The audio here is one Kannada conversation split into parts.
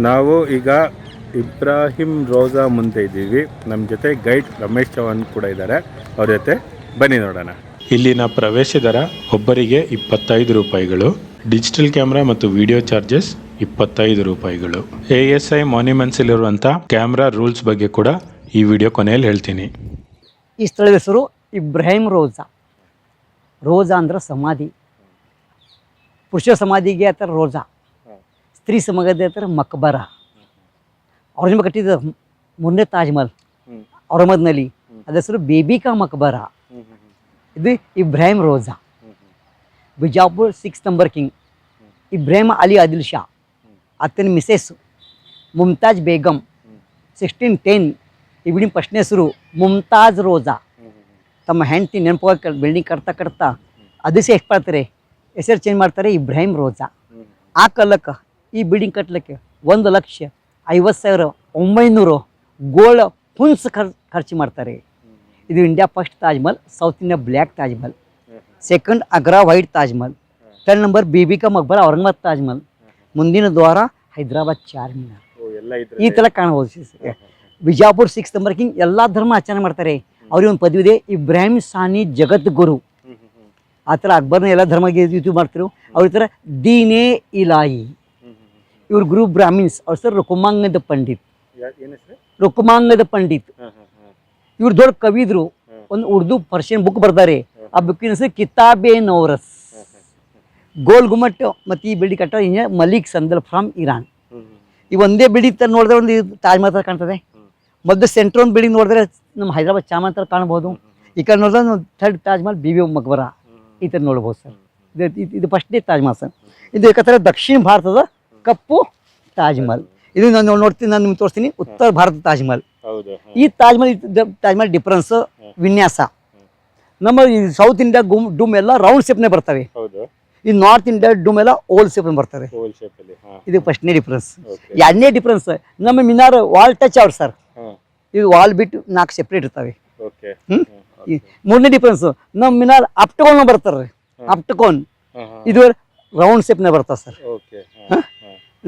ನಾವು ಈಗ ಇಬ್ರಾಹಿಂ ರೋಜಾ ಮುಂದೆ ಇದ್ದೀವಿ. ನಮ್ಮ ಜೊತೆ ಗೈಡ್ ರಮೇಶ್ ಚೌಹಾಣ್ ಕೂಡ ಇದ್ದಾರೆ. ಅವ್ರ ಜೊತೆ ಬನ್ನಿ ನೋಡೋಣ. ಇಲ್ಲಿನ ಪ್ರವೇಶ ದರ ಒಬ್ಬರಿಗೆ 25 ರೂಪಾಯಿಗಳು. ಡಿಜಿಟಲ್ ಕ್ಯಾಮ್ರಾ ಮತ್ತು ವಿಡಿಯೋ ಚಾರ್ಜಸ್ 25 ರೂಪಾಯಿಗಳು. ASI ಮಾನ್ಯುಮೆಂಟ್ಸ್ ಇರುವಂಥ ಕ್ಯಾಮ್ರಾ ರೂಲ್ಸ್ ಬಗ್ಗೆ ಕೂಡ ಈ ವಿಡಿಯೋ ಕೊನೆಯಲ್ಲಿ ಹೇಳ್ತೀನಿ. ಈ ಸ್ಥಳದ ಹೆಸರು ಇಬ್ರಾಹಿಂ ರೋಜಾ. ರೋಜಾ ಅಂದ್ರೆ ಸಮಾಧಿ. ಪುರುಷ ಸಮಾಧಿಗೆ ಆ ಥರ ರೋಜಾ, ಸ್ತ್ರೀ ಸಮಾಧಿ ಆ ಥರ ಮಕ್ಬರ. ಔರಂಗಜೇಬ ಕಟ್ಟಿದ ಮೊನ್ನೆ ತಾಜ್ ಮಹಲ್ ಔರಂಗಾಬಾದ್ನಲ್ಲಿ, ಅದ ಹೆಸರು ಬೇಬಿಕಾ ಮಕ್ಬರ. ಇದು ಇಬ್ರಾಹಿಂ ರೋಜಾ. ಬಿಜಾಪುರ್ 6 ನಂಬರ್ ಕಿಂಗ್ ಇಬ್ರಾಹಿಂ ಅಲಿ ಆದಿಲ್ ಶಾ, ಆತನ ಮಿಸೆಸ್ ಮುಮ್ತಾಜ್ ಬೇಗಂ 1610. ಇವಿನ ಫಸ್ಟ್ನೇ ಹೆಸರು ಮುಮ್ತಾಜ್ ರೋಜಾ. ತಮ್ಮ ಹೆಂಡತಿ ನೆನಪು ಬಿಲ್ಡಿಂಗ್ ಕಟ್ತಾ ಅದಕ್ಕೆ ಎಷ್ಟು ಮಾಡ್ತಾರೆ, ಹೆಸರು ಚೇಂಜ್ ಮಾಡ್ತಾರೆ ಇಬ್ರಾಹಿಂ ರೋಜಾ. ಆ ಕಾಲಕ್ಕೆ ಈ ಬಿಲ್ಡಿಂಗ್ ಕಟ್ಟಲಿಕ್ಕೆ 1,50,900 ಗೋಲ್ಡ್ ಪುನ್ಸ್ ಖರ್ಚು ಮಾಡ್ತಾರೆ. ಇದು India first Taj Mahal, south India black Taj Mahal, second Agra white Taj Mahal, 3rd number Bibi ka Maqbara Aurangabad Taj Mahal, ಮುಂದಿನ ದ್ವಾರ ಹೈದರಾಬಾದ್ ಚಾರ್ಮಿನಾರ್. ಈ ಥರ ಕಾಣಬಹುದು. ಬಿಜಾಪುರ್ 6 ನಂಬರ್ ಕಿಂಗ್ ಎಲ್ಲ ಧರ್ಮ ಆಚರಣೆ ಮಾಡ್ತಾರೆ. ಅವ್ರಿಗೆ ಒಂದು ಪದವಿ ಇದೆ, ಇಬ್ರಾಹಿಂ ಸಾನಿ ಜಗದ್ಗುರು. ಆ ಥರ ಅಕ್ಬರ್ನ ಎಲ್ಲ ಧರ್ಮಗೆ ಇದು ಮಾಡ್ತಿರು. ಅವ್ರ ಥರ ದೀನೇ ಇಲಾಯಿ. ಇವ್ರ ಗುರು ಬ್ರಾಹ್ಮಿನ್ಸ್. ಅವ್ರ ಸರ್ ರುಕುಮಾಂಗದ ಪಂಡಿತ್. ರುಕುಮಾಂಗದ ಪಂಡಿತ್ ಇವ್ರು ದೊಡ್ಡ ಕವಿದ್ರು. ಒಂದು ಉರ್ದು ಪರ್ಷಿಯನ್ ಬುಕ್ ಬರ್ತಾರೆ. ಆ ಬುಕ್ಕಿನ ಹೆಸರು ಕಿತಾಬೆ ನೌರಸ್. ಗೋಲ್ ಗುಮ್ಮಟ್ ಮತ್ತು ಈ ಬಿಲ್ಡಿಂಗ್ ಕಟ್ಟ ಮಲಿಕ್ ಸಂದಲ್ ಫ್ರಮ್ ಇರಾನ್. ಈ ಒಂದೇ ಬಿಲ್ಡಿಂಗ್ ತರ ನೋಡಿದ್ರೆ ಒಂದು ತಾಜ್ ಮಹಲ್ ಕಾಣ್ತದೆ. ಮೊದಲು ಸೆಂಟ್ರ್ ಒಂದು ಬಿಲ್ಡಿಂಗ್ ನೋಡಿದ್ರೆ ನಮ್ಮ ಹೈದರಾಬಾದ್ ಚಾಮನ್ ಥರ ಕಾಣ್ಬೋದು. ಈ ಕಡೆ ನೋಡಿದ್ರೆ 3rd ತಾಜ್ ಮಹಲ್ ಬಿಬಿ ಮಕ್ಬರ ಈ ಥರ ನೋಡ್ಬೋದು ಸರ್. ಇದು ಫಸ್ಟ್ನೇ ತಾಜ್ ಮಹಲ್ ಸರ್. ಇದು ಏಕಥರ ದಕ್ಷಿಣ ಭಾರತದ ಕಪ್ಪು ತಾಜ್ ಮಹಲ್. ಇದು ನಾನು ನೋಡ್ತೀನಿ, ನಾನು ನಿಮ್ಗೆ ತೋರಿಸ್ತೀನಿ ಉತ್ತರ ಭಾರತದ ತಾಜ್ ಮಹಲ್. ಈ ತಾಜ್ ಮಹಲ್ ಡಿಫ್ರೆನ್ಸ್ ವಿನ್ಯಾಸ. ನಮ್ಮ ಈ ಸೌತ್ ಇಂಡಿಯಾ ಡೂಮ್ ಎಲ್ಲ ರೌಂಡ್ ಶೇಪ್ನೇ ಬರ್ತವೆ. ಈ ನಾರ್ತ್ ಇಂಡಿಯಾ ಡೂಮ್ ಎಲ್ಲ ಓಲ್ ಶೇಪ್ ಬರ್ತವೆ. ಇದು ಫಸ್ಟ್ನೇ ಡಿಫ್ರೆನ್ಸ್. ಎರಡನೇ ಡಿಫ್ರೆನ್ಸ್, ನಮ್ಮ ಮಿನಾರ್ ವಾಲ್ ಟಚ್ ಅವ್ರು ಸರ್. ಇದು ವಾಲ್ ಬಿಟ್ಟು 4 ಸೆಪ್ರೇಟ್ ಇರ್ತವೆ. ಮೂರನೇ ಡಿಫ್ರೆನ್ಸ್, ನಮ್ಮ ಮಿನಾರ್ ಅಪ್ಟಕೋನ್ ಬರ್ತಾರೆ. ಅಪ್ಟಕೋನ್ ಇದು ರೌಂಡ್ ಶೇಪ್ನೇ ಬರ್ತಾವೆ ಸರ್.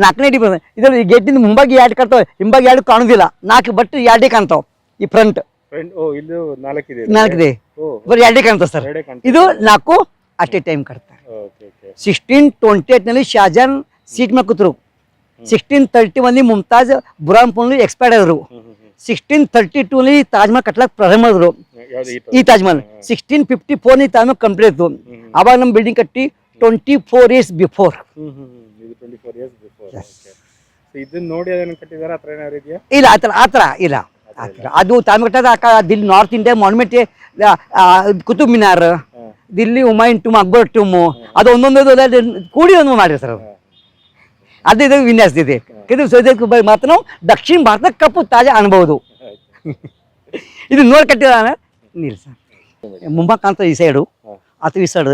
4ನೇ ಡಿಫ್ರೆನ್ಸ್, ಇದ್ರ ಗೇಟಿಂದ ಮುಂಬಾಗಿ 2 ಕಾಣ್ತಾವೆ, ಹಿಂಬಾಗಿ 2 ಕಾಣುದಿಲ್ಲ. 4 ಬಟ್ 2 ಕಾಣ್ತಾವೆ. ಈ ಫ್ರಂಟ್ 4 ಇದೆ, ಬರೀ 2 ಕಾಣ್ತಾವೆ ಸರ್. ಇದು 4 ಅಟ್ ಎ ಟೈಮ್ ಕಟ್ತಾರೆ. 1628 ಶಾಜಾನ್ ಸೀಟ್ ಮೇಲೆ ಕೂತರು. 1631 ಮುಮ್ತಾಜ್ ಬುರಾನ್ಪುರ್ನಲ್ಲಿ ಎಕ್ಸ್ಪೈರ್ಡ್ ಆದರು. 1632 ತಾಜ್ ಮಹಲ್ ಕಟ್ಲಕ್ಕೆ ಪ್ರಾರಂಭ ಮಾಡಿದ್ರು. ಈ ತಾಜ್ ಮಹಲ್ 1654 ತಾಜ್ ಮಹಲ್ ಕಂಪ್ಲೀಟ್ ಆಯಿತು. ಆವಾಗ ನಮ್ಮ ಬಿಲ್ಡಿಂಗ್ ಕಟ್ಟಿ 24 years ಬಿಫೋರ್. ಇಲ್ಲ ಆ ಥರ ಇಲ್ಲ. ಅದು ತಾಜ್ ಮಹಲ್ ಕಟ್ಟದ Delhi north India monument, Qutub Minar, Delhi Humayun tomb, Akbar tomb, ಅದು ಒಂದೊಂದು ಕೂಡಿ ಒಂದು ಮಾಡಿರಿ ಸರ್. ಅದು ಇದು ವಿನ್ಯಾಸ ಇದೆ. ಮಾತ್ರ ನಾವು ದಕ್ಷಿಣ ಭಾರತ ಕಪ್ಪು ತಾಜ ಅನ್ಬಹುದು. ಇದು ನೋಡಿ ಕಟ್ಟಿದ ನೀರು ಸರ್. ಮುಂಬೈ ಕಾಣ್ತ ಈ ಸೈಡು ಅಥವಾ ಈ ಸೈಡು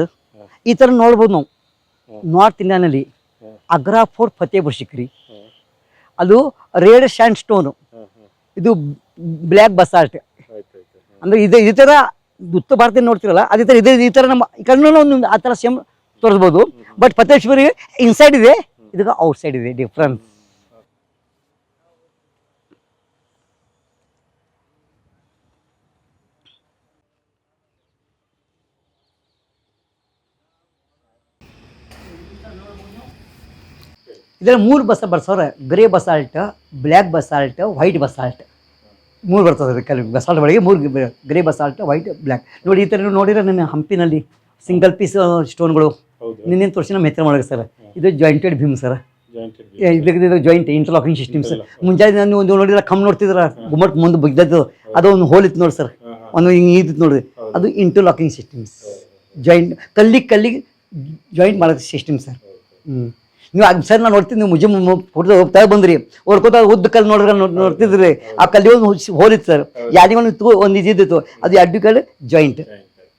ಈ ಥರ ನೋಡ್ಬೋದು ನಾವು. ನಾರ್ತ್ ಇಂಡಿಯಾನಲ್ಲಿ ಆಗ್ರಾ ಫೋರ್ಟ್, ಫತೇಪುರ್ ಸಿಕ್ರಿ, ಅದು ರೇಡ್ ಸ್ಯಾಂಡ್ ಸ್ಟೋನು, ಇದು ಬ್ಲ್ಯಾಕ್ ಬಸಾಲ್ಟ್. ಅಂದರೆ ಈ ಥರ ಉತ್ತರ ಭಾರತ ನೋಡ್ತಿರಲ್ಲ, ಅದೇ ಥರ ಇದೆ. ಈ ಥರ ನಮ್ಮ ಕಣ್ಣು ಒಂದು ಆ ಥರ ಸೇಮ್ ತೋರಿಸ್ಬೋದು. ಬಟ್ ಫತೇಶ್ವರಿಗೆ ಇನ್ಸೈಡ್ ಇದೆ, ಇದಕ್ಕೆ ಔಟ್ ಸೈಡ್ ಇದೆ ಡಿಫ್ರೆನ್ಸ್. ಇದರಲ್ಲಿ 3 ಬರ್ಸವ್ರೆ. Grey basalt, black basalt, white basalt 3 ಬರ್ತದೆ. ಅದಕ್ಕೆ ಬಸಾಲ್ಟ್ ಒಳಗೆ 3 ಗ್ರೇ ಬಸಾಲ್ಟ್, ವೈಟ್, ಬ್ಲ್ಯಾಕ್. ನೋಡಿ ಈ ಥರ ನೋಡಿದ್ರೆ ನನ್ನ ಹಂಪಿನಲ್ಲಿ ಸಿಂಗಲ್ ಪೀಸ್ ಸ್ಟೋನ್ಗಳು ನಿನ್ನೇನು ತೋರಿಸಿ ನಮ್ಮ ಹೆಸರು ಒಳಗೆ ಸರ್. ಇದು ಜಾಯಿಂಟೆಡ್ ಭೀಮ್ ಸರ್. ಇದು ಜಾಯಿಂಟ್ ಇಂಟರ್ಲಾಕಿಂಗ್ ಸಿಸ್ಟಮ್ಸ್. ಮುಂಜಾನೆ ನಾನು ಒಂದು ನೋಡಿದ್ರೆ ಕಮ್ಮಿ ನೋಡ್ತಿದ್ರ ಗುಮ್ಮಟ್ ಮುಂದೆ ಬಿದ್ದದ್ದು, ಅದು ಒಂದು ಹೋಲ್ ಇತ್ತು ನೋಡಿ ಸರ್, ಒಂದು ಹಿಂಗೆ ಇದ್ದು ನೋಡಿರಿ, ಅದು ಇಂಟರ್ಲಾಕಿಂಗ್ ಸಿಸ್ಟಮ್ಸ್. ಕಲ್ಲಿಗೆ ಜಾಯಿಂಟ್ ಮಾಡೋದು ಸಿಸ್ಟಮ್ ಸರ್. ನೀವು ಅದು ಸರ್ ನಾನು ನೋಡ್ತೀನಿ, ನೀವು ಮುಜೆ ಫೋಟೋ ಹೋಗ್ತಾ ಬಂದ್ರಿ, ಹೊರ್ಕೋತ ಉದ್ದ ಕಲ್ಲು ನೋಡ್ತಿದ್ರಿ. ಆ ಕಲ್ಲಿ ಒಂದು ಹೋಲಿತ್ತು ಸರ್. ಯಾರಿಗೂ ಒಂದು ಇದಿತ್ತು, ಅದು 2 ಕಡೆ ಜಾಯಿಂಟ್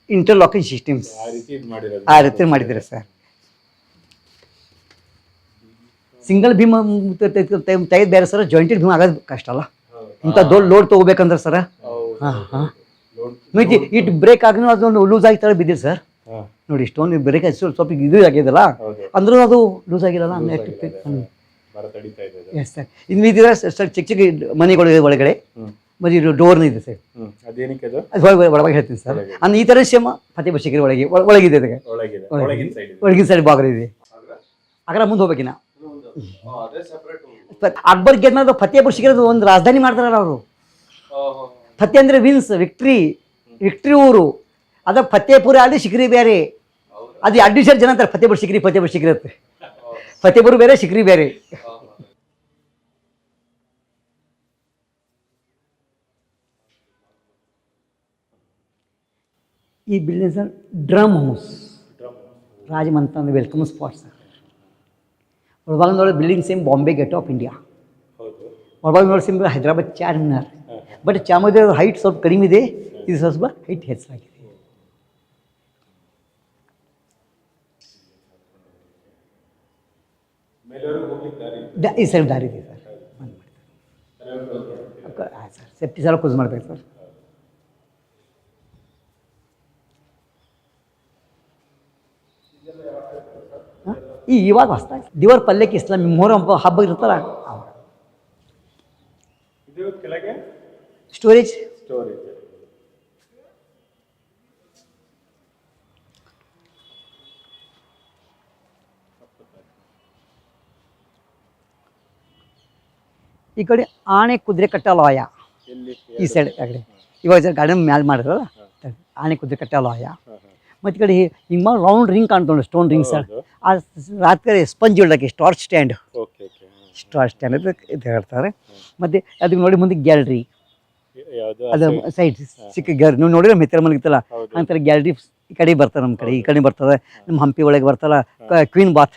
ಇಂಟರ್ಲಾಕಿಂಗ್ ಸಿಸ್ಟಮ್ಸ್. ಆ ರೀತಿ ಮಾಡಿದ್ದೀರಾ ಸರ್. ಸಿಂಗಲ್ ಭೀಮ್ ತೆಗೆದು ಬೇರೆ ಸರ್, ಜಾಯಿಂಟೆಡ್ ಭೀಮ್ ಆಗೋದು ಕಷ್ಟ ಅಲ್ಲ. ಇಂಥ ದೊಡ್ಡ ಲೋಡ್ ತೊಗೋಬೇಕಂದ್ರೆ ಸರ್. ಇಟ್ಟು ಬ್ರೇಕ್ ಆಗಿ ಅದೊಂದು ಲೂಸ್ ಆಗಿ ತರ ಬಿದ್ದಿದೆ ಸರ್. ನೋಡಿ ಸ್ಟೋನ್ ಬ್ರೇಕ್ ಸ್ವಲ್ಪ ಇದು ಆಗಿದಲ್ಲ, ಅಂದ್ರೂ ಅದು ಲೂಸ್ ಆಗಿರಲ್ಲ. ಭಾರತ ತಡೀತಾ ಇದೆ ಅದು. Yes sir. ಇನ್ನು ಇದರ ಸರ್ ಚಿಕ್ಕ ಚಿಕ್ಕ ಮನೆಗಳು ಒಳಗಡೆ ಮತ್ತು ಇದು ಡೋರ್ನ ಇದೆ ಸರ್. ಅದೇನಕ್ಕೆ ಅದು ಅದು ಒಳಗೆ ಹೇಳ್ತೀನಿ ಸರ್. ಅಂದ್ರೆ ಈ ಥರ ಸೇಮ್ ಫತೇಪುರ ಸಿಕ್ರಿ ಒಳಗೆ ಒಳಗಿದೆ ಅದಕ್ಕೆ ಒಳಗಿದೆ, ಒಳಗಿನ ಸೈಡ್ ಬಾಗಿಲು ಇದೆ. ಆಗ್ರ ಮುಂದೆ ಹೋಗ್ಬೇಕಿನ ಅಕ್ಬರ್ ಗೆದ್ದ ಫತೇಪುರ ಸಿಕ್ರಿ ಒಂದು ರಾಜಧಾನಿ ಮಾಡ್ತಾರಲ್ಲ ಅವರು. ಫತೆ ಅಂದರೆ ವಿನ್ಸ್ ವಿಕ್ಟ್ರಿ ಊರು. ಅದ ಫತೇಪುರ ಅಲ್ಲಿ ಸಿಕ್ರಿ ಬೇರೆ. ಅದು ಎರಡು ಸರ್ ಜನ ಅಂತಾರೆ ಫತೇಪುರ ಸಿಕ್ರಿ ಅಂತ. ಫತೇಪುರ ಬೇರೆ ಸಿಕ್ರಿ ಬೇರೆ. ಈ ಬಿಲ್ಡಿಂಗ್ ಸರ್ ಡ್ರಮ್ ಹೌಸ್, ರಾಜಮಂತ ಒಂದು ವೆಲ್ಕಮ್ ಸ್ಪಾಟ್ ಸರ್. ಒಳಭಾಗ ನೋಡಿ building same Bombay gate of India. ಒಳಭಾಗ ನೋಡಿ same Hyderabad Charminar. But Chamundi height ಸ್ವಲ್ಪ ಕಡಿಮೆ ಇದೆ, ಇದು ಸ್ವಲ್ಪ ಹೈಟ್ ಹೆಚ್ಚಾಗಿದೆ. ಈ ಸೈಡ್ ದಾರಿ ಇದೆ ಸರ್. ಹಾಂ ಸರ್, ಸೇಫ್ಟಿ ಸಲ ಕ್ಲೋಸ್ ಮಾಡ್ಬೇಕು ಸರ್. ಇವಾಗ ಹೊಸ್ತಾಗಿ ದಿವರ್ ಪಲ್ಯಕ್ಕೆ ಇಸ್ಲಾಮಿ ಮೊಹರಂ ಹಬ್ಬ ಇರ್ತಾರ ಸ್ಟೋರೇಜ್. ಈ ಕಡೆ ಆಣೆ ಕುದುರೆ ಕಟ್ಟಾಲಯ, ಈ ಸೈಡ್ ಆ ಕಡೆ ಇವಾಗ ಗಾರ್ಡನ್ ಮ್ಯಾಲೆ ಮಾಡಿದ್ರಲ್ಲ ಆಣೆ ಕುದುರೆ ಕಟ್ಟಾಲಯ. ಮತ್ತು ಈ ಕಡೆ ಹಿಂಗೆ ಮಾಡಿ ರೌಂಡ್ ರಿಂಗ್ ಕಾಣ್ಕೊಂಡು ಸ್ಟೋನ್ ರಿಂಗ್ ಸರ್. ಆ ರಾತ್ರಿ ಸ್ಪಂಜ್ ಇಡೋಕ್ಕೆ ಟಾರ್ಚ್ ಸ್ಟ್ಯಾಂಡ್ ಅಂತ ಇದು ಹೇಳ್ತಾರೆ. ಮತ್ತು ಅದಕ್ಕೆ ನೋಡಿ ಮುಂದೆ ಗ್ಯಾಲರಿ, ಅದು ಸೈಡ್ ಚಿಕ್ಕ ಗ್ಯಾಲರಿ ನೀವು ನೋಡಿದ್ರೆ ಮಿತ್ರ ಮಲಗಿತ್ತಲ್ಲ ಅಂತಾರೆ ಗ್ಯಾಲರಿ. ಈ ಕಡೆ ಬರ್ತಾರೆ, ನಮ್ಮ ಕಡೆ ಈ ಕಡೆ ಬರ್ತದೆ. ನಮ್ಮ ಹಂಪಿ ಒಳಗೆ ಬರ್ತಲ್ಲ ಕ್ವೀನ್ ಬಾತ್,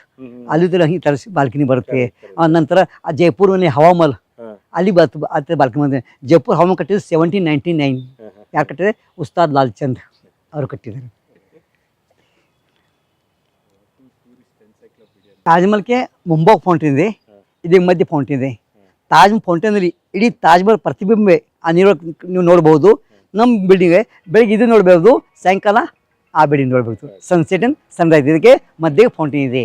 ಅಲ್ಲಿದ್ದರೆ ಹಿಂಗೆ ತರಿಸಿ ಬಾಲ್ಕನಿ ಬರುತ್ತೆ. ನಂತರ ಆ ಜೈಪುರಲ್ಲಿ ಹವಾಮಲ್ ಅಲ್ಲಿ ಬರ್ತದೆ ಬಾಲ್ಕನಿ ಬಂದರೆ. ಜೈಪುರ್ ಹವಾಮಲ್ ಕಟ್ಟಿದ್ದು 1799. ಯಾರು ಕಟ್ಟಿದೆ? ಉಸ್ತಾದ್ ಲಾಲ್ ಚಂದ್ ಅವರು ಕಟ್ಟಿದ್ದಾರೆ. ತಾಜ್ ಮಹಲ್ಗೆ ಮುಂಭಾಗ ಫೌಂಟೇನ್ ಇದೆ, ಇದಕ್ಕೆ ಮಧ್ಯೆ ಫೌಂಟೇನ್ ಇದೆ. ತಾಜ್ ಫೌಂಟೇನಲ್ಲಿ ಇಡೀ ತಾಜ್ ಮಹಲ್ ಪ್ರತಿಬಿಂಬೆ ಆ ನೀರು ನೀವು ನೋಡ್ಬೋದು. ನಮ್ಮ ಬಿಲ್ಡಿಂಗ್ ಬೆಳಗ್ಗೆ ಇದು ನೋಡ್ಬೋದು, ಸಾಯಂಕಾಲ ಆ ಬಿಲ್ಡಿಂಗ್ ನೋಡ್ಬೋದು. ಸನ್ಸೆಟ್ ಅಂಡ್ ಸನ್ರೈಸ್, ಇದಕ್ಕೆ ಮಧ್ಯೆ ಫೌಂಟೇನ್ ಇದೆ.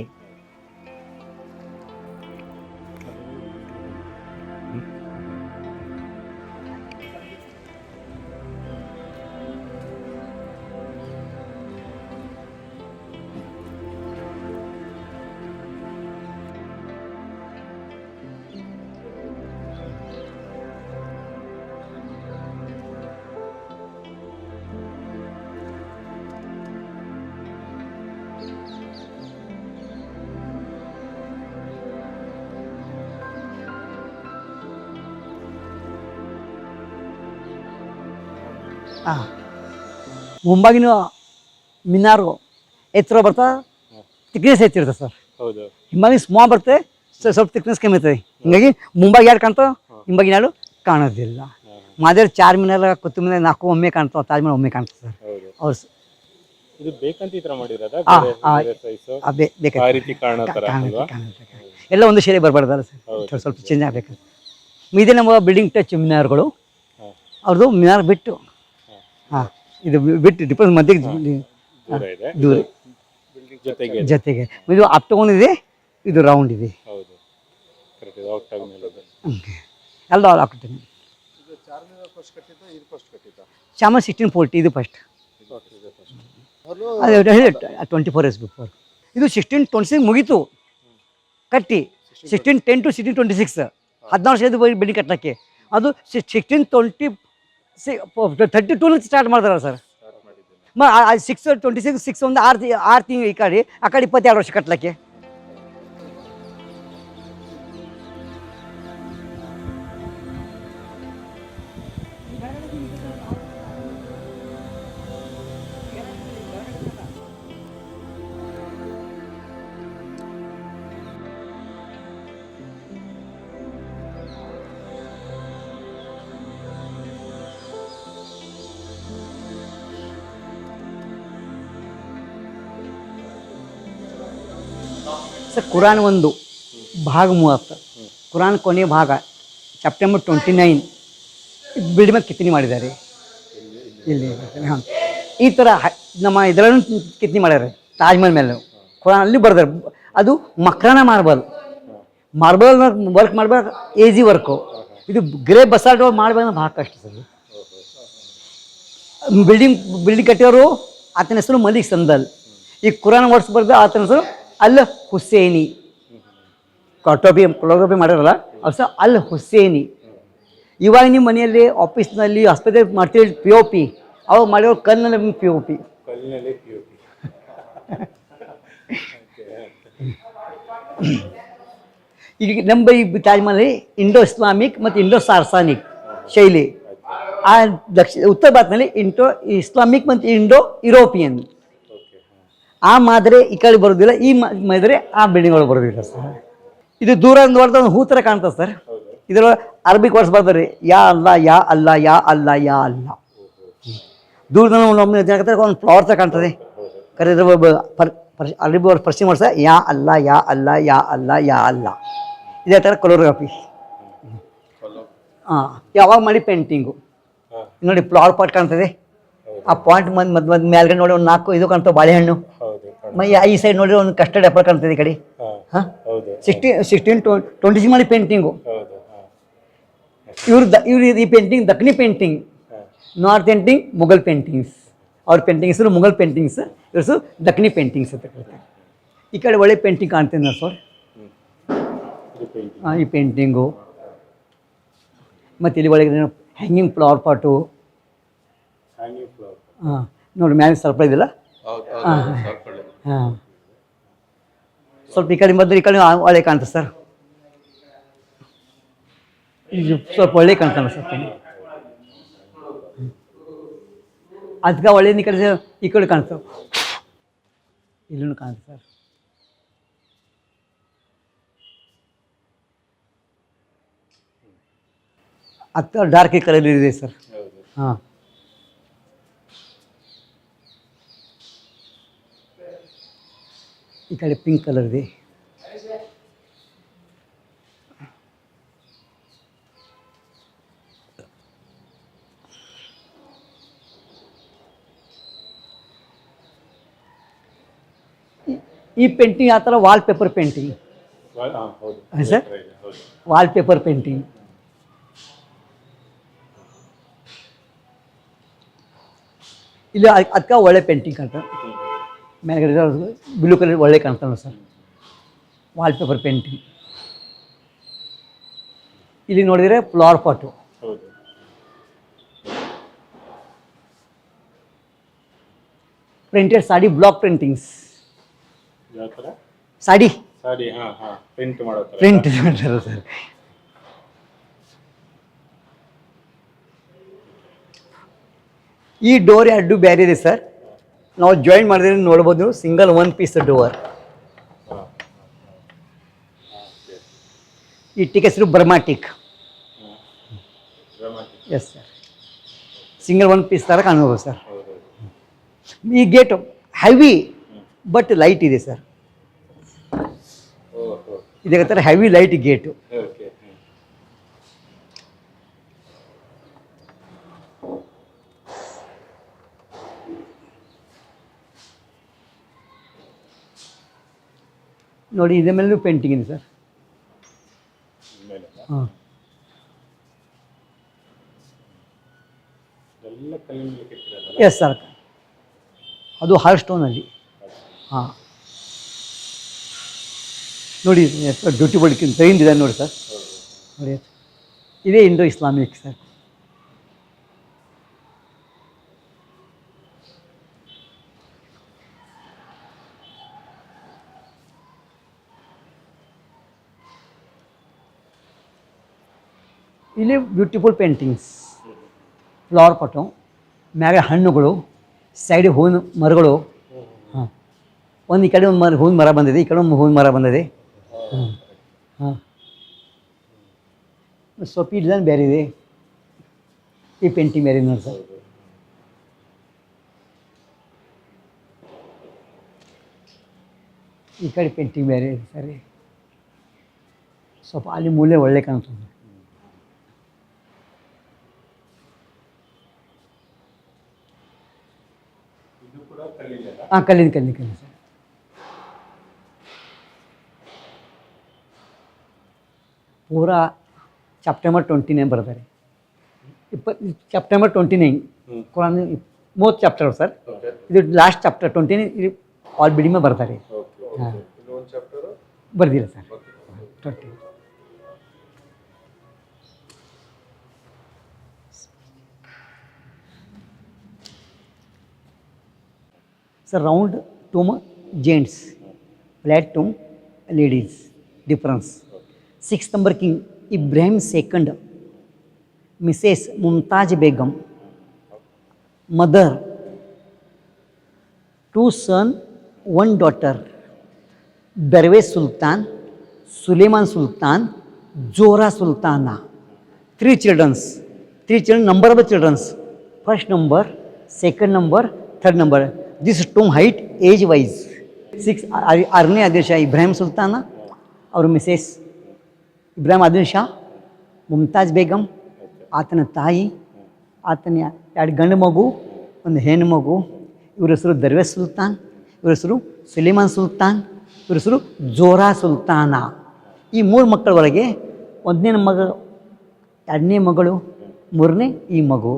ಮುಂಬಾಗಿನ ಮಿನಾರು ಎತ್ತರ ಬರ್ತಾ ತಿಕ್ನೆಸ್ ಹೆಚ್ಚಿರುತ್ತೆ ಸರ್. ಹಿಂಬಾಗಿ ಸ್ಮಾಲ್ ಬರುತ್ತೆ, ಸ್ವಲ್ಪ ತಿಕ್ನೆಸ್ ಕಮ್ಮಿ ಇರ್ತದೆ. ಹಿಂಗಾಗಿ ಮುಂಬಾಗಿ ಯಾರು ಕಾಣ್ತಾವ, ಹಿಂಬಾಗಿ ಯಾರು ಕಾಣೋದಿಲ್ಲ. ಮಾದೇವ್ರ ಚಾರ್ ಮಿನಾರ್ ಕುತುಬ್ ಮಿನಾರ್ 4 ಒಮ್ಮೆ ಕಾಣ್ತಾವ, ತಾಜ್ ಮಹಲ್ ಒಮ್ಮೆ ಕಾಣ್ತದೆ ಸರ್. ಅವ್ರು ಎಲ್ಲ ಒಂದು ಶೈಲಿ ಬರಬಾರ್ದಲ್ಲ ಸರ್, ಸ್ವಲ್ಪ ಚೇಂಜ್ ಆಗಬೇಕು. ಇದೇ ನಮ್ಮ ಬಿಲ್ಡಿಂಗ್ ಟಚ್ ಮಿನಾರ್ಗಳು. ಅವ್ರದ್ದು ಮಿನಾರ್ ಬಿಟ್ಟು ಹಾಂ ಇದು ಬಿಟ್ಟು ಡಿಫ್ರೆನ್ಸ್ ಮಧ್ಯೆ ದೂರ ಜೊತೆಗೆ ಇದು ಅಪ್ಟೌನ್ ಇದೆ, ಇದು ರೌಂಡ್ ಇದೆ. ಎಲ್ಲ ಹಾಕ್ತೀನಿ. ಚಾಮಲ್ 1640 ಇದು ಫಸ್ಟ್, ಅದು 24 years ಬಿಫೋರ್. ಇದು 1626 ಮುಗೀತು ಕಟ್ಟಿ. 1610 to 1626 14 ವರ್ಷ ಬಿಲ್ಡಿಂಗ್ ಕಟ್ಟಕ್ಕೆ. ಅದು 1632 ಸ್ಟಾರ್ಟ್ ಮಾಡ್ತಾರೆ ಸರ್. 626 ಒಂದು 6 ತಿಂಗಳು ಈ ಕಡೆ, ಆ ಕಡೆ 22 ವರ್ಷ ಕಟ್ಟಲಿಕ್ಕೆ. ಸರ್ ಕುರಾನ್ ಒಂದು ಭಾಗ 30, ಕುರಾನ್ ಕೊನೆಯ ಭಾಗ ಸೆಪ್ಟೆಂಬರ್ 29 ಬಿಲ್ಡ್ ಮೇಲೆ ಕಿತ್ತನೆ ಮಾಡಿದ್ದಾರೆ ಇಲ್ಲಿ. ಹಾಂ, ಈ ಥರ ನಮ್ಮ ಇದರಲ್ಲೂ ಕಿತ್ತನೆ ಮಾಡ್ಯಾರೆ ತಾಜ್ ಮಹಲ್ ಮೇಲೆ. ಕುರಾನ್ ಅಲ್ಲಿ ಬರ್ದಾರೆ. ಅದು ಮಕ್ರಾನ ಮಾರ್ಬಲ್. ಮಾರ್ಬಲ್ ವರ್ಕ್ ಮಾಡ್ಬೇಕು ಈಸಿ ವರ್ಕು. ಇದು ಗ್ರೇ ಬಸಾಲ್ಟ್ ಮಾಡ್ಬೇಕು ಭಾಳ ಕಷ್ಟ ಸರ್. ಬಿಲ್ಡಿಂಗ್ ಕಟ್ಟಿಯೋರು ಆತನ ಹೆಸರು ಮಲಿಕ್ ಸಂದಲ್. ಈ ಕುರಾನ್ ವರ್ಡ್ಸ್ ಬರೆದು ಆತನ ಹೆಸರು ಅಲ್ ಹುಸೇನಿ. ಕೊಟೋಪಿ ಮಾಡಿರಲ್ಲ ಅವ್ರ ಅಲ್ ಹುಸೇನಿ. ಇವಾಗ ನಿಮ್ಮ ಮನೆಯಲ್ಲಿ ಆಫೀಸ್ನಲ್ಲಿ ಆಸ್ಪತ್ರೆ ಮಾಡ್ತೀವಿ POP, ಅವಾಗ ಮಾಡಿರೋ ಕಲ್ಲಿನಲ್ಲಿ POP. ಈಗ ನಮ್ಮ ಈ ತಾಜ್ ಮಹಲ್ ಇಂಡೋ ಇಸ್ಲಾಮಿಕ್ ಮತ್ತು ಇಂಡೋ ಸಾರ್ಸಾನಿಕ್ ಶೈಲಿ. ಆ ಉತ್ತರ ಭಾರತದಲ್ಲಿ ಇಸ್ಲಾಮಿಕ್ ಮತ್ತು ಇಂಡೋ ಯುರೋಪಿಯನ್. ಆ ಮಾದರಿ ಈ ಕಡೆ ಬರೋದಿಲ್ಲ, ಈ ಮಾದರಿ ಆ ಬಿಲ್ಡಿಂಗ್ ಒಳಗೆ ಬರೋದಿಲ್ಲ ಸರ್. ಇದು ದೂರ ನೋಡಿದ ಒಂದು ಹೂ ಥರ ಕಾಣ್ತದೆ ಸರ್. ಇದರೊಳಗೆ ಅರಬಿಕ್ ವರ್ಡ್ಸ್ ಬರ್ತಾರೆ, ಯಾ ಅಲ್ಲ ಯಾ ಅಲ್ಲ ಯಾ ಅಲ್ಲ ಯಾ ಅಲ್ಲ. ದೂರದ ಒಂದು ಫ್ಲವರ್ ಥರ ಕಾಣ್ತದೆ. ಕರೆ ಅರಬಿ ವರ್ಡ್ ಪಶ್ಚಿಮ ವರ್ಡ್ಸ ಯಾ ಅಲ್ಲ ಯಾ ಅಲ್ಲ ಯಾ ಅಲ್ಲ ಯಾ ಅಲ್ಲ. ಇದೇ ಥರ ಕೊಲೋಗ್ರಫಿ. ಹಾಂ, ಯಾವಾಗ ಮಾಡಿ ಪೇಂಟಿಂಗು ನೋಡಿ ಫ್ಲವರ್ ಪಾಟ್ ಕಾಣ್ತದೆ. ಆ ಪಾಯಿಂಟ್ ಮಧ್ಯ ಮೇಲ್ಗಡೆ ನೋಡಿ ಒಂದು 4 ಇದು ಕಾಣ್ತಾವೆ ಬಾಳೆಹಣ್ಣು. ಈ ಸೈಡ್ ನೋಡಿದ್ರೆ ಒಂದು ಕಸ್ಟರ್ಡ್ ಆ್ಯಪಲ್ ಕಾಣ್ತದೆ ಈ ಕಡೆ. ಹಾಂ, 1626 ಮಾಡಿ ಪೇಂಟಿಂಗು. ಇವ್ರು ಈ ಪೇಂಟಿಂಗ್ ದಕ್ಷಿಣಿ painting, north painting Mughal paintings. ಅವ್ರ ಪೇಂಟಿಂಗ್ ಹೆಸರು ಮುಘಲ್ ಪೇಂಟಿಂಗ್ಸ್, ಇವ್ರ ಹೆಸರು ದಕ್ಷಿಣಿ ಪೇಂಟಿಂಗ್ಸ್ ಅಂತ ಕರಿತಾರೆ. ಈ ಕಡೆ ಒಳ್ಳೆ ಪೇಂಟಿಂಗ್ ಕಾಣ್ತೀನಿ ನಾನು ಸರ್. ಈ ಪೇಂಟಿಂಗು ಮತ್ತು ಇಲ್ಲಿ ಒಳಗೆ ಹ್ಯಾಂಗಿಂಗ್ ಫ್ಲವರ್ ಪಾಟು. ಹಾಂ ನೋಡಿ ಮ್ಯಾಲೆ ಸರ್ಪ್ರೈಸ್ ಇಲ್ಲ. ಹಾಂ ಹಾಂ, ಸ್ವಲ್ಪ ಈ ಕಡೆ ಬಂದರೆ ಈ ಕಡೆ ಒಳ್ಳೆ ಕಾಣ್ತದೆ ಸರ್. ಇದು ಸ್ವಲ್ಪ ಒಳ್ಳೆ ಕಾಣ್ತಾನೆ ಸರ್. ಅದಕ್ಕೆ ಒಳ್ಳೆ ಈ ಕಡೆ ಕಾಣ್ತಾವೆ, ಇಲ್ಲೂ ಕಾಣ್ತದೆ ಸರ್. ಹತ್ತು ಡಾರ್ಕ್ ಕಲರ್ ಇದೆ ಸರ್. ಹಾಂ, ಈ ಕಡೆ ಪಿಂಕ್ ಕಲರ್ ಇದೆ. ಈ ಪೇಂಟಿಂಗ್ ಆ ಥರ wall paper painting sir. Wall paper painting ಇಲ್ಲಿ ಅದಕ್ಕೆ ಒಳ್ಳೆ ಪೇಂಟಿಂಗ್ ಕಾಣ್ತಾವೆ. ಮೇಲ್ಗಡೆ ಬ್ಲೂ ಕಲರ್ ಒಳ್ಳೆ ಕಾಣ್ತಾವೆ ಸರ್. Wall paper painting. ಇಲ್ಲಿ ನೋಡಿದರೆ flower pot. Printed sari block printings. Sari print ಮಾಡ್ತಾರೆ ಸರ್. ಈ ಡೋರ್ ಎರಡು ಬೇರೆ ಇದೆ ಸರ್. ನಾವು ಜಾಯಿನ್ ಮಾಡಿದ್ರೆ ನೋಡ್ಬೋದು, ಸಿಂಗಲ್ 1 ಪೀಸ್ ಡೋರ್. ಈ ಟಿಕ್ ಹೆಸರು Burma teak. Yes sir, single 1 piece ಥರ ಕಾಣ್ಬೋದು ಸರ್. ಈ ಗೇಟ್ ಹೆವಿ ಬಟ್ ಲೈಟ್ ಇದೆ ಸರ್. ಇದೇ ಥರ ಹೆವಿ ಲೈಟ್ ಗೇಟು. ನೋಡಿ ಇದ್ರ ಮೇಲೂ ಪೇಂಟಿಂಗ್ ಇದೆ ಸರ್. ಹಾಂ, ಎಸ್ ಸರ್, ಅದು ಹಾರ್ಟ್ ಸ್ಟೋನಲ್ಲಿ. ಹಾಂ ನೋಡಿ ಡ್ಯೂಟಿ ಬಡ್ಕಿಂತ ಟ್ರೈನ್ ಇದೆ ನೋಡಿ ಸರ್. ನೋಡಿ ಇದೇ ಇಂಡೋ ಇಸ್ಲಾಮಿಕ್ ಸರ್. ಇಲ್ಲಿ ಬ್ಯೂಟಿಫುಲ್ ಪೇಂಟಿಂಗ್ಸ್. ಫ್ಲವರ್ ಪಾಟು, ಮ್ಯಾಗೆ ಹಣ್ಣುಗಳು, ಸೈಡ್ ಹೂವಿನ ಮರಗಳು. ಹಾಂ, ಒಂದು ಈ ಕಡೆ ಒಂದು ಹೂವಿನ ಮರ ಬಂದಿದೆ, ಈ ಕಡೆ ಒಂದು ಹೂವಿನ ಮರ ಬಂದಿದೆ. ಹಾಂ ಹಾಂ, ಸ್ವಲ್ಪ ಈ ಡಿಸೈನ್ ಬೇರೆ ಇದೆ, ಈ ಪೇಂಟಿಂಗ್ ಬೇರೆ ನೋಡಿ ಸರ್. ಈ ಕಡೆ ಪೇಂಟಿಂಗ್ ಬೇರೆ ಇದೆ ಸರಿ. ಸ್ವಲ್ಪ ಅಲ್ಲಿ ಮೂಲೆ ಒಳ್ಳೆ ಕಾಣ್ತದೆ. ಹಾಂ, ಕಲ್ಲಿನ ಸರ್. ಪೂರಾ ಸೆಪ್ಟೆಂಬರ್ 29 ಬರ್ತಾರೆ. September 29 Quran 30 chapter sir. ಇದು ಲಾಸ್ಟ್ ಚಾಪ್ಟರ್ 29 ಇದು ಆಲ್ ಬಿಲ್ಡಿಂಗ್ ಬರ್ತಾರೆ. ಹಾಂ ಬರ್ದಿಲ್ಲ sir 20. Sir, round tomb gents, flat tomb ladies. Difference. 6th number king Ibrahim II, Mrs. Mumtaz Begum, mother, 2 sons, 1 daughter, Darwesh Sultan, Suleiman Sultan, Zohra Sultana. 3 children. Number of children. First number, second number, third number. This tomb height age wise 6. ಆರನೇ ಆದಿಲ್ ಶಾ ಇಬ್ರಾಹಿಂ ಸುಲ್ತಾನ, ಅವ್ರ ಮಿಸೆಸ್ ಇಬ್ರಾಹಿಂ ಆದಿಲ್ ಶಾ, ಮುಮ್ತಾಜ್ ಬೇಗಮ್, ಆತನ ತಾಯಿ, ಆತನ 2 ಗಂಡು ಮಗು, 1 ಹೆಣ್ಣು ಮಗು. ಇವ್ರ ಹೆಸರು ದರ್ವೇಶ್ ಸುಲ್ತಾನ್, ಇವ್ರ ಹೆಸರು ಸುಲೇಮಾನ್ ಸುಲ್ತಾನ್, ಇವ್ರ ಹೆಸರು ಜೋರಾ ಸುಲ್ತಾನ. ಈ 3 ಮಕ್ಕಳ ಒಳಗೆ 1ನೇ ಮಗ, 2ನೇ ಮಗಳು, 3ನೇ ಈ ಮಗು.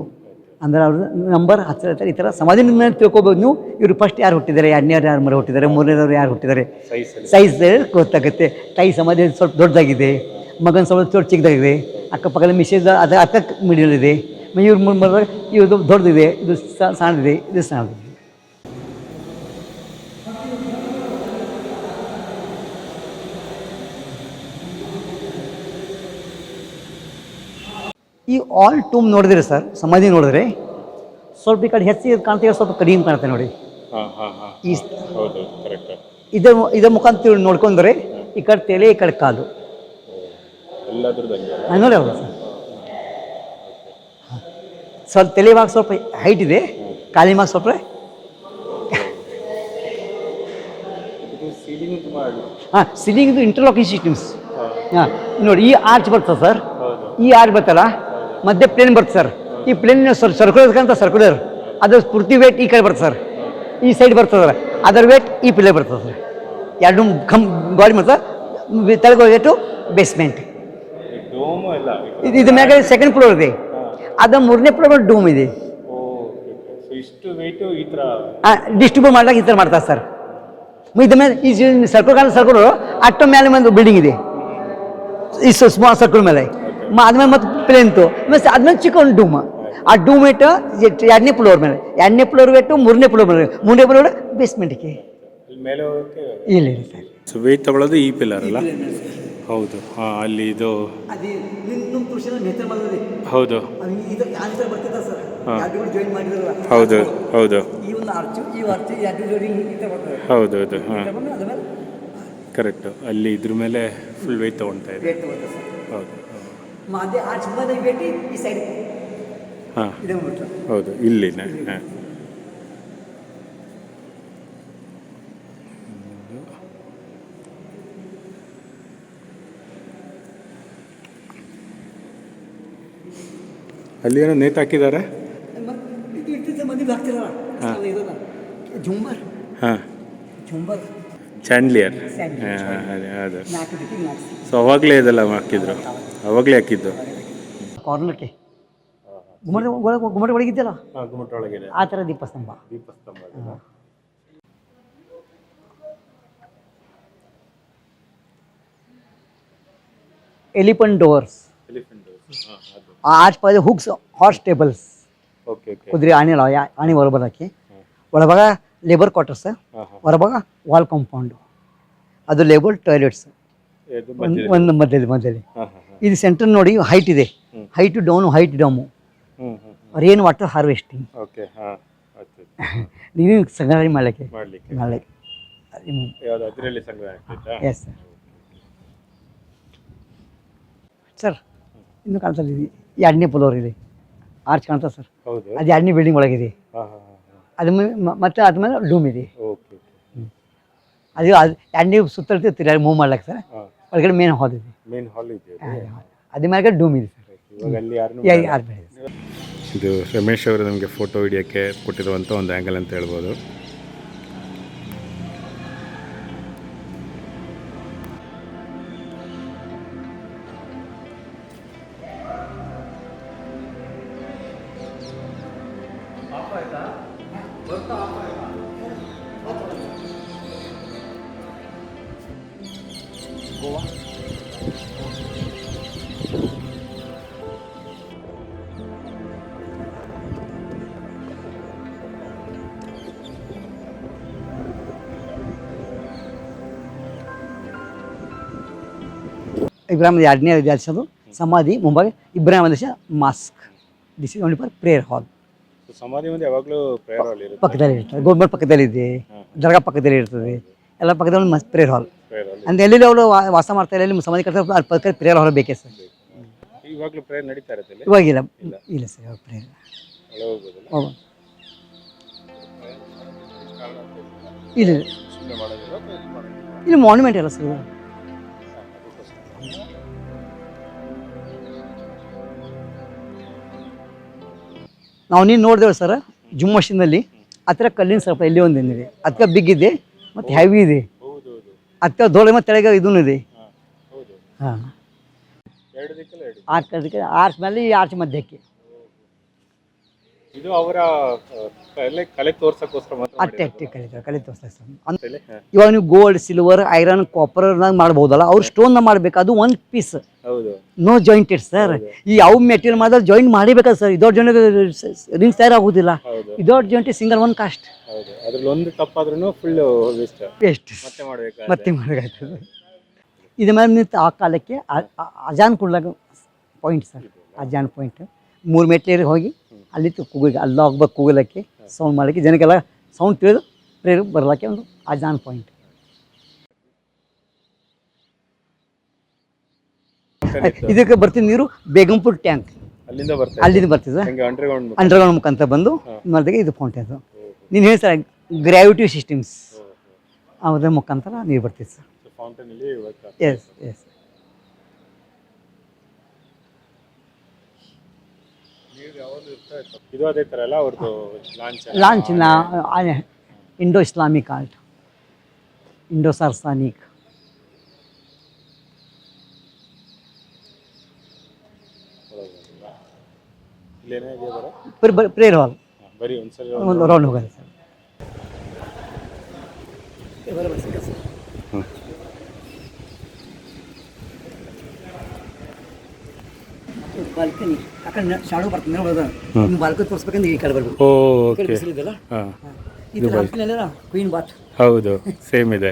ಅಂದ್ರೆ ಅವ್ರ ನಂಬರ್ ಹಚ್ಚಿರ್ತಾರೆ. ಈ ಥರ ಸಮಾಧಿನ ಮೇಲೆ ತಿಳ್ಕೊಬೋದು ನೀವು. ಇವರು ಫಸ್ಟ್ ಯಾರು ಹುಟ್ಟಿದ್ದಾರೆ, 2ನೇವ್ರು ಯಾರು ಮರ ಹುಟ್ಟಿದ್ದಾರೆ, 3ನೇದವ್ರು ಯಾರು ಹುಟ್ಟಿದ್ದಾರೆ, ಸೈಜ್ ಗೊತ್ತಾಗುತ್ತೆ. ತಾಯಿ ಸಮಾಧಿ ಸ್ವಲ್ಪ ದೊಡ್ಡದಾಗಿದೆ, ಮಗನ ಸ್ವಲ್ಪ ಚಿಕ್ಕದಾಗಿದೆ, ಅಕ್ಕಪಕ್ಕದ ಮಿಸೇಜ್ ಅದು ಅಕ್ಕ ಮಿಡಿಯಲ್ ಇದೆ. ಇವ್ರ ಮುಂದೆ ಇವ್ರದ್ದು ದೊಡ್ಡದಿದೆ, ಇದು ಸಣ್ಣದಿದೆ, ಇದು ಸಣ್ಣದಿದೆ. ಈ ಆಲ್ ಟೂಮ್ ನೋಡಿದ್ರೆ ಸರ್, ಸಮಾಧಿ ನೋಡಿದ್ರೆ ಸ್ವಲ್ಪ ಈ ಕಡೆ ಹೆಚ್ಚಿಗೆ ಕಾಣ್ತೀವಿ, ಸ್ವಲ್ಪ ಕಡಿಮೆ ಕಾಣುತ್ತೆ ನೋಡಿ. ಈ ಇದರ ಮುಖಾಂತರ ನೋಡ್ಕೊಂಡ್ರೆ ಈ ಕಡೆ ತಲೆ, ಈ ಕಡೆ ಕಾಲು ನೋಡಿ ಹೌದು ಸರ್. ಸ್ವಲ್ಪ ತಲೆ ಭಾಗ ಸ್ವಲ್ಪ ಹೈಟ್ ಇದೆ, ಕಾಲಿ ಭಾಗ ಸ್ವಲ್ಪ ಹಾಂ. Ceiling interlocking systems. ಹಾಂ ನೋಡಿ, ಈ ಆರ್ಚ್ ಬರ್ತದೆ ಸರ್, ಈ ಆರ್ಚ್ ಬರ್ತಲ್ಲ, ಮಧ್ಯೆ ಪ್ಲೇನ್ ಬರ್ತದೆ ಸರ್. ಈ ಪ್ಲೇನ್ ಸರ್ಕ್ಯುಲರ್ ಸರ್ಕ್ಯುಲರ್, ಅದು ಪೂರ್ತಿ ವೇಟ್ ಈ ಕಡೆ ಬರ್ತದೆ ಸರ್, ಈ ಸೈಡ್ ಬರ್ತದೆ, ಅದರ ವೇಟ್ ಈ ಪಿಲ್ಲರ್ ಬರ್ತದೆ ಸರ್. 2 ಗಾಡಿ ಬರ್ತದೆ, ತೆಳಗೆ ವೇಟು ಬೇಸ್ಮೆಂಟ್. ಇದು ಮ್ಯಾಗ 2nd ಫ್ಲೋರ್ ಇದೆ, ಅದು 3ನೇ ಫ್ಲೋರ್ ಡೂಮ್ ಇದೆ. ಡಿಸ್ಟ್ರಿಬ್ಯೂಟ್ ಮಾಡ್ಲಾಕ ಈ ಥರ ಮಾಡ್ತಾರೆ ಸರ್. ಇದ್ರ ಮೇಲೆ ಈ ಸರ್ಕಲ್ ಅಟ್ಟ ಮೇಲೆ ಒಂದು ಬಿಲ್ಡಿಂಗ್ ಇದೆ, ಈ ಸ್ಮಾಲ್ ಸರ್ಕಲ್ ಮೇಲೆ. ಆದ್ಮೇಲೆ ಮತ್ತೆ ಪ್ಲೇನ್ತು, ಆದ್ಮೇಲೆ ಚಿಕ್ಕ ಒಂದು ಡೂಮ್. ಆ ಡೂಮ್ ವೇಟ್ 2ನೇ ಫ್ಲೋರ್ ಮೇಲೆ, 2ನೇ ಫ್ಲೋರ್ ವೇಟು 3ನೇ ಫ್ಲೋರ್ ಮೇಲೆ, 3ನೇ ಫ್ಲೋರ್ ಬೇಸ್ಮೆಂಟ್ಗೆ ಇಲ್ಲ ಸರ್. ಸೊ ವೇಟ್ ತಗೊಳ್ಳೋದು ಈ ಪಿಲ್ಲರ್ ಅಲ್ಲ? ಹೌದು. ಹಾಂ, ಅಲ್ಲಿ ಇದು ಹೌದು ಹೌದು ಹೌದು ಹೌದೌದು. ಹಾಂ ಕರೆಕ್ಟು. ಅಲ್ಲಿ ಇದ್ರ ಮೇಲೆ ಫುಲ್ ವೇಟ್ ತೊಗೊಳ್ತಾ ಇದೆ. ಹೌದು ಹಾಂ ಹೌದು, ಇಲ್ಲಿನ. ಹಾಂ ಅಲ್ಲಿ ಏನೋ ನೇತು ಹಾಕಿದ್ದಾರೆ. ಹಾಂ ಚಾಂಡ್ಲಿಯರ್. ಅದು ಸೊ ಅವಾಗಲೇ ಇದೆಲ್ಲ ಹಾಕಿದ್ರು, ಅವಾಗಲೇ ಹಾಕಿದ್ದು ಕಾರ್ನರ್ಗೆ ಗುಮ್ಮಟ ಒಳಗಿದ್ದಲ್ಲ, ಗುಮ್ಮಟ ಒಳಗಿದೆ ಆ ಥರ ದೀಪಸ್ತಂಭ. ಎಲಿಫೆಂಟ್ ಡೋರ್ಸ್, ಆರ್ಚ್ ಪದ ಹುಕ್ಸ್, ಹಾರ್ಸ್ ಟೇಬಲ್ಸ್. ಕುದುರೆ ಆಣಿ ಹೊರಬರಕ್ಕೆ. ಒಳಭಾಗ ಲೇಬರ್ ಕ್ವಾರ್ಟರ್ಸ್, ಹೊರಭಾಗ ವಾಲ್ ಕಾಂಪೌಂಡು, ಅದು ಲೇಬರ್ ಟಾಯ್ಲೆಟ್ಸ್ ಒಂದು ಮಧ್ಯದಲ್ಲಿ. ಇದು ಸೆಂಟರ್ ನೋಡಿ ಹೈಟ್ ಇದೆ, height down, height down, rain water harvesting, ನೀರು ಸಂಗ್ರಹಣೆ ಮಾಡಲಿಕ್ಕೆ. Yes sir. ಇನ್ನು ಕಾಣ್ತದೆ, 2ನೇ ಫ್ಲೋರ್ ಇದೆ, ಆರ್ಚ್ ಕಾಣ್ತದೆ ಸರ್. ಅದು 2ನೇ ಬಿಲ್ಡಿಂಗ್ ಒಳಗಿದೆ. ಅದು ಮತ್ತೆ ಆದ್ಮೇಲೆ ಡೂಮ್ ಇದೆ. ಅದು 2ನೇ ಸುತ್ತಳತೆ ತಿರುಗಿ ಮೂವ್ ಮಾಡ್ಲಿಕ್ಕೆ ಸರ್. ಒಳಗಡೆ ಮೇನ್ ಹಾಲ್ ಇದೆ, ಅದ್ರ ಮೇಲೆ ಡೂಮ್ ಇದೆ ಸರ್. ಇದು ರಮೇಶ್ ಅವರು ನಮಗೆ ಫೋಟೋ ಹಿಡಿಯೋಕ್ಕೆ ಕೊಟ್ಟಿರುವಂಥ ಒಂದು ಆ್ಯಂಗಲ್ ಅಂತ ಹೇಳ್ಬೋದು. ಗೋವಾ ಇಬ್ರಾಹಿಂ ಎರಡನೇ ದೇಶದು ಸಮಾಧಿ ಮುಂಬೈ ಇಬ್ರಾಹಿಂ ದೇಶ mask this is only for prayer ಹಾಲ್ ಸಮಾಧಿ ಮುಂದೆ ಯಾವಾಗಲೂ ಪ್ರೇಯರ್ ಹಾಲ್ ಇರುತ್ತೆ. ಪಕ್ಕದಲ್ಲಿ ಇರ್ತದೆ ಗೋಲ್ಮಲ್ ಪಕ್ಕದಲ್ಲಿ ಇದೆ ದರ್ಗಾ ಪಕ್ಕದಲ್ಲಿ ಇರ್ತದೆ ಎಲ್ಲ ಪಕ್ಕದಲ್ಲಿ ಮಸ್ತ್ ಪ್ರೇಯರ್ ಹಾಲ್ ಪ್ರೇಯರ್ ಹಾಲ್ ಅಂದ್ರೆ ಎಲ್ಲೆಲ್ಲಿ ಅವರು ವಾಸ ಮಾಡ್ತಾರೆ ಎಲ್ಲಿ ಸಮಾಧಿ ಕಟ್ತಾರೆ ಅಲ್ಲಿ ಪಕ್ಕದಲ್ಲಿ ಪ್ರೇಯರ್ ಹಾಲ್ ಬೇಕೇ ಸರ್. ಇವಾಗಲೂ ಪ್ರೇಯರ್ ನಡೀತಾ ಇರುತ್ತೆ ಇಲ್ಲಿ? ಇವಾಗಿಲ್ಲ ಇಲ್ಲ ಸರ್ ಇವಾಗ ಪ್ರೇಯರ್ ಒಳಗೆ ಹೋಗ್ಬೋದಲ್ಲ? ಹೋಗ ಇಲ್ಲ ಸುಮ್ಮನೆ ಮಾಡೋದಿಲ್ಲ ಅಥವಾ ಇದು ಮಾಡೋದಿಲ್ಲ? ಇಲ್ಲಿ ಮಾನ್ಯುಮೆಂಟ್ ಎಲ್ಲ ಸರ್. ನಾವು ನೀನು ನೋಡಿದೆವು ಸರ್ ಜುಮ್ ಮಷೀನಲ್ಲಿ ಆ ಥರ ಕಲ್ಲಿನ ಸ್ವಲ್ಪ ಇಲ್ಲಿ ಒಂದಿದೆ ಅದಕ್ಕೆ ಬಿಗ್ ಇದೆ ಮತ್ತು ಹೆವಿ ಇದೆ ಹೌದು ಹೌದು. ಅದಕ್ಕೆ ದೋಳೆ ಮತ್ತು ತೆಳಗೆ ಇದೂ ಇದೆ. ಹೌದು. ಹಾಂ ಎರಡು ದಿಕ್ಕಲ್ಲ ಎರಡು. ಅದಕ್ಕೆ ಆರ್ಚ್ ಮೇಲೆ ಈ ಆರ್ಚ್ ಮಧ್ಯಕ್ಕೆ ಇದು ಅವರ ಕಲೆ ತೋರ್ಸಕ್ಕೋಸ್ಕರ ಮಾತ್ರ ಅಟ್ಟೆ ಅಟ್ಟೆ ಕಲೆ ತೋರಿಸ್ತಾರೆ ಸರ್. ಮಾಡಿರೋದು. ಇವಾಗ ನೀವು ಗೋಲ್ಡ್ ಸಿಲ್ವರ್ ಐರನ್ ಕಾಪರ್ನಾಗ ಮಾಡ್ಬೋದಲ್ಲ ಅವ್ರು ಸ್ಟೋನ್ನ ಮಾಡ್ಬೇಕು ಅದು ಒಂದು ಪೀಸ್ ಹೌದು. No jointed sir. ಈ ಯಾವ ಮೆಟೀರಿಯಲ್ ಮಾಡಿದ್ರೆ ಜಾಯಿಂಟ್ ಮಾಡಿಬೇಕಾ ಸರ್. ಇದೊಡ್ ಜಾಯಿಂಟ್ ರಿಂಗ್ಸ್ ತಯಾರಾಗೋದಿಲ್ಲ. ಹೌದು ಇದೊಡ್ ಜಾಯಿಂಟ್ ಸಿಂಗಲ್ ಒನ್ ಕಾಸ್ಟ್. ಹೌದು. ಅದ್ರಲ್ಲಿ ಒಂದು ತಪ್ಪಾದ್ರೂ ಫುಲ್ ವೇಸ್ಟ್. ಎಷ್ಟು ಮತ್ತೆ ಮಾಡ್ಬೇಕು. ಮತ್ತೆ ಮಾಡಬೇಕಾಗ್ತದೆ. ಇದು ಮೇಲೆ ನಿಂತು ಆ ಕಾಲಕ್ಕೆ ಅಜಾನ್ ಕೊಡ್ಲಾಗ ಪಾಯಿಂಟ್ ಸರ್. ಅಜಾನ್ ಪಾಯಿಂಟ್ 3 ಮೆಟ್ಲೇರಿ ಹೋಗಿ ಅಲ್ಲಿ ಕೂಗಿಗೆ ಅಲ್ಲ ಹೋಗ್ಬೇಕು ಕೂಗಲಕ್ಕೆ ಸೌಂಡ್ ಮಾಡಲಿಕ್ಕೆ ಜನಕ್ಕೆಲ್ಲ ಸೌಂಡ್ ತಿಳಿದು ಪ್ರೇರು ಬರಲಿಕ್ಕೆ ಒಂದು ಅಜಾನ್ ಪಾಯಿಂಟ್. ಇದಕ್ಕೆ ಬರ್ತಿದ್ದ ನೀರು ಬೇಗಂಪುರ್ ಟ್ಯಾಂಕ್ ಅಲ್ಲಿಂದ ಬರ್ತದೆ. ಅಲ್ಲಿಂದ ಬರ್ತಿದ್ದ ಅಂಡರ್ಗ್ರೌಂಡ್ ಅಂಡರ್ಗ್ರೌಂಡ್ ಮುಖಾಂತರ ಬಂದು ಮಾಡಿದಾಗ ಇದು ಫೌಂಟೇನ್. ನೀನು ಹೇಳಿ ಸರ್ ಗ್ರಾವಿಟಿ ಸಿಸ್ಟಮ್ಸ್ ಅದರ ಮುಖಾಂತರ ನೀರು ಬರ್ತಿತ್ತು ಸರ್. ಫೌಂಟೇನ್ ಇಲ್ಲಿ ಎಸ್ ಎಸ್. ಇದು ಅದೇ ತರ ಅಲ್ಲ ಅವ್ರದ್ದು launch Indo Islamic art Indo Saracenic. Prayer hall ಬರೀ ಒಂದ್ಸಲ ಒಂದು ರೌಂಡ್ ಹೋಗೋದು ಸರ್. ಬಾಲ್ಕನಿ ಯಾಕಂದ್ರೆ ಶಾಡೋ ಬರ್ತದೆ ನೀವು ಬಾಲ್ಕನಿ ತೋರಿಸ್ಬೇಕಂದ್ರೆ ಈ ಕಡೆ ಬರ್ಬೇಕು. ಓಕೆ. ಬಿಸಿಲಿದೆಲ್ಲ ಈ ಥರ ಹಾಸ್ಪಿಟಲ್ ಕ್ವೀನ್ ಬಾತ್. ಹೌದು ಸೇಮ್ ಇದೆ.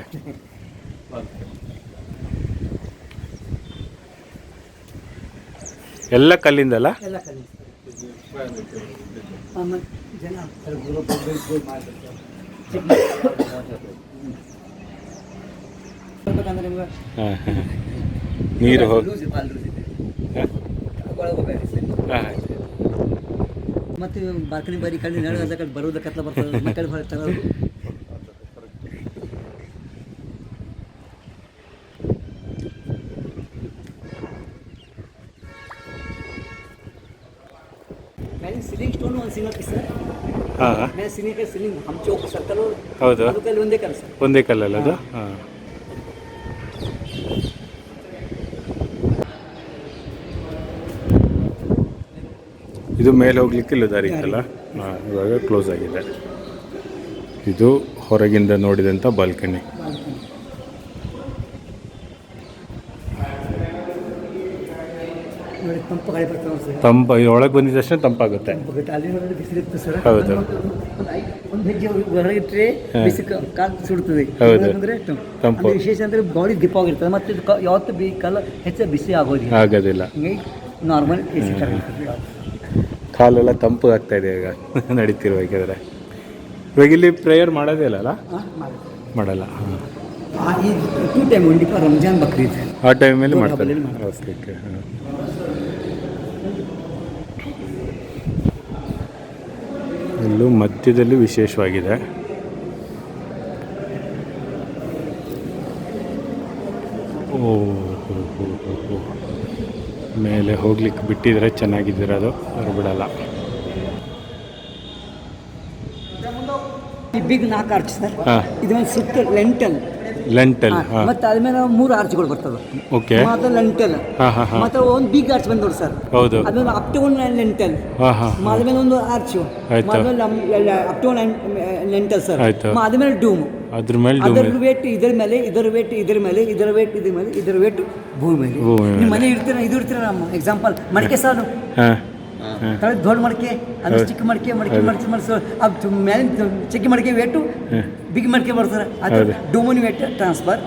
ಎಲ್ಲ ಕಲ್ಲಿಂದಲ್ಲ? ಎಲ್ಲ ಕಲಿ ಜನ ನೀರು ಹೋಗಿ ಮತ್ತೆ ಬಾಲ್ಕನಿ ಬಾರಿ ಕಣ್ಣು ನಡೆದ ಬರೋದ ಕತ್ಲ ಬರ್ತದೆ ಮಕ್ಕಳು ಬರ್ತಾರೆ. सीलिंग स्टोन ಒಂದು ಸಿಂಗಲ್ ಪೀಸ್ ಸರ್. ಹಾಂ. ಮೇಲೆ ಸಿಲಿಂಗ್ ಹಮ್ ಚೌಕ್ ಸರ್ಕಲ್. ಹೌದು. ಅದಕ್ಕೆ ಒಂದೇ ಕಲ್ಲ ಸರ್. ಒಂದೇ ಕಲ್ಲಲ್ಲ ಅದು? ಹಾಂ. ಇದು ಮೇಲೆ ಹೋಗ್ಲಿಕ್ಕೆ ಇಲ್ಲ ದಾರಿ ಇತ್ತಲ್ಲ? ಹಾಂ. ಇವಾಗ ಕ್ಲೋಸ್ ಆಗಿದೆ. ಇದು ಹೊರಗಿಂದ ನೋಡಿದಂಥ ಬಾಲ್ಕನಿ. ತಂಪು ಗಾಳಿ ಬರ್ತದೆ ಸರ್. ತಂಪು ಒಳಗೆ ಬಂದಿದ ತಕ್ಷಣ ತಂಪಾಗುತ್ತೆ. ಅಲ್ಲಿ ನೋಡಿ ಬಿಸಿಲಿತ್ತು ಸರ್. ಹೌದು. ಒಂದು ಹೆಜ್ಜೆ ಹೊರಗಿಟ್ರೆ ಬಿಸಿ ಕಾಲು ಸುಡ್ತದೆ. ಹೌದು. ಅಂದರೆ ತಂಪು. ವಿಶೇಷ ಅಂದರೆ ಬಾಡಿ ದಿಪ್ ಆಗಿರ್ತದೆ ಮತ್ತೆ ಯಾವತ್ತು ಕಾಲ ಹೆಚ್ಚು ಬಿಸಿ ಆಗೋದಿಲ್ಲ. ಆಗೋದಿಲ್ಲ. ಹಿಂಗಾಗಿ ನಾರ್ಮಲ್ ಎ ಸಿ ಥರ ಇರ್ತದೆ. ಕಾಲೆಲ್ಲ ತಂಪು ಆಗ್ತಾ ಇದೆ ಈಗ ನಡೀತಿರ್ಬೇಕಾದ್ರೆ. ಇವಾಗ ಇಲ್ಲಿ ಪ್ರೇಯರ್ ಮಾಡೋದೇ ಇಲ್ಲಲ್ಲ? ಮಾಡಲ್ಲ. ಹಾಂ. ಈ 2 ಟೈಮ್ ಉಂಡಿ ರಂಜಾನ್ ಬಕ್ರೀದ್ ಆ ಟೈಮಲ್ಲಿ ಮಾಡ್ತಾರೆ. ಮಾಡ್ತಾರೆ. ಓಕೆ. ಹಾಂ. ಇಲ್ಲೂ ಮಧ್ಯದಲ್ಲಿ ವಿಶೇಷವಾಗಿದೆ. ಓ ಮೇಲೆ ಹೋಗ್ಲಿಕ್ಕೆ ಬಿಟ್ಟಿದ್ರೆ ಚೆನ್ನಾಗಿದ್ದಿರೋದು, ಅವ್ರು ಬಿಡಲ್ಲ. ಈ ಬಿಗ್ ನಾಕ್ ಆರ್ಚ್ ಸರ್. ಹಾಂ. ಇದೊಂದು ಸುತ್ತ ಲೆಂಟಲ್ ಲೆಂಟಲ್ ಹಾಂ ಮತ್ತೆ ಅದ್ಮೇಲೆ 3 ಆರ್ಚ್ಗಳು ಬರ್ತದೆ. ಓಕೆ ಮತ್ತೆ ಲೆಂಟಲ್ ಹಾಂ ಹಾಂ ಹಾಂ ಮತ್ತೆ ಒಂದು ಬಿಗ್ ಆರ್ಚ್ ಬಂದ್ ನೋಡಿ ಸರ್. ಹೌದು ಅದ್ಮೇಲೆ ಅಪ್ ಟು ಲೆಂಟಲ್ ಹಾಂ ಹಾಂ ಅದ್ಮೇಲೆ ಒಂದು ಆರ್ಚ್ ಆಯ್ತು. ಅದ್ಮೇಲೆ ಅಪ್ ಟು ಲೆಂಟಲ್ ಸರ್. ಆಯ್ತು. ಅದ್ಮೇಲೆ ಡೂಮ್, ಅದ್ರ ಮೇಲೆ ಅದರ ವೇಟ್ ಇದರ ಮೇಲೆ, ಇದರ ವೇಟ್ ಇದರ ಮೇಲೆ, ಇದರ ವೇಟ್ ಇದ್ರ ಮೇಲೆ, ಇದರ ವೇಟ್ ಭೂಮಿ ಮೇಲೆ. ಭೂಮಿ ಮೇಲೆ. ನಿಮ್ಮ ಮನೆ ಇರ್ತೀರ ಇದು ಇರ್ತೀರ ನಮ್ಮ ಎಕ್ಸಾಂಪಲ್ ಮಡಿಕೆ ಸಾಲು ಹಾಂ ತಳಗ್ ದೊಡ್ಡ ಮಡಿಕೆ ಅಂದ್ರೆ ಚಿಕ್ಕ ಮಡಿಕೆ ಮಾಡಿಸೋ ಅದು ಮೇಲೆ ಚಿಕ್ಕ ಮಡಿಕೆ ವೇಟು ಬಿಗ್ ಮಡಿಕೆ ಬರ್ತಾರೆ. ಅದು ಡೂಮನ್ ವೇಟ್ ಟ್ರಾನ್ಸ್ಫರ್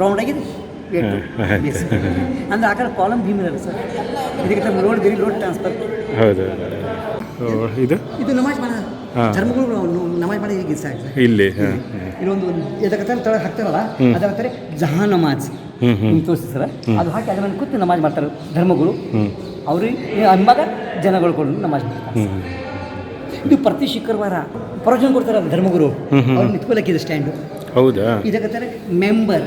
ರೌಂಡ್ ಆಗಿ ವೇಟ್ ಅಂದ್ರೆ ಆ ಕಡೆ ಕಾಲಮ್ ಭೀಮ್ ಇರಲ್ಲ ಸರ್. ಇದಕ್ಕೆ ಲೋಡ್ ಗರಿ ಲೋಡ್ ಟ್ರಾನ್ಸ್ಫರ್. ಹೌದು ಇದು ನಮಾಜ್ ಮಾಡ ಧರ್ಮಗಳು ನಮಾಜ್ ಮಾಡಿ ಹೀಗೆ ಸರ್. ಇಲ್ಲಿ ಹಾಂ ಇಲ್ಲೊಂದು ಎದಕ್ಕೆ ತಳ ಹಾಕ್ತಾರಲ್ಲ ಅದಾಗ್ತಾರೆ ಜಹಾ ನಮಾಜ್ ತೋರಿಸಿ ಸರ್. ಅದು ಹಾಕಿ ಅದ್ರ ಮೇಲೆ ಕೂತು ನಮಾಜ್ ಮಾಡ್ತಾರೆ ಧರ್ಮಗಳು. ಅವ್ರಿಗೆ ಅಂಬಾಗ ಜನಗಳು ಕೊಡು ನಮಾಜ್ ಮಾಡ್ತಾರೆ. ಇದು ಪ್ರತಿ ಶುಕ್ರವಾರ ಪ್ರವಚನ ಕೊಡ್ತಾರೆ ಧರ್ಮಗುರು. ಅವ್ರು ನಿಂತ್ಕೊಳ್ಳೋಕ್ಕಿದೆ ಸ್ಟ್ಯಾಂಡು. ಹೌದಾ ಇದಕ್ಕೆ ಮೆಂಬರ್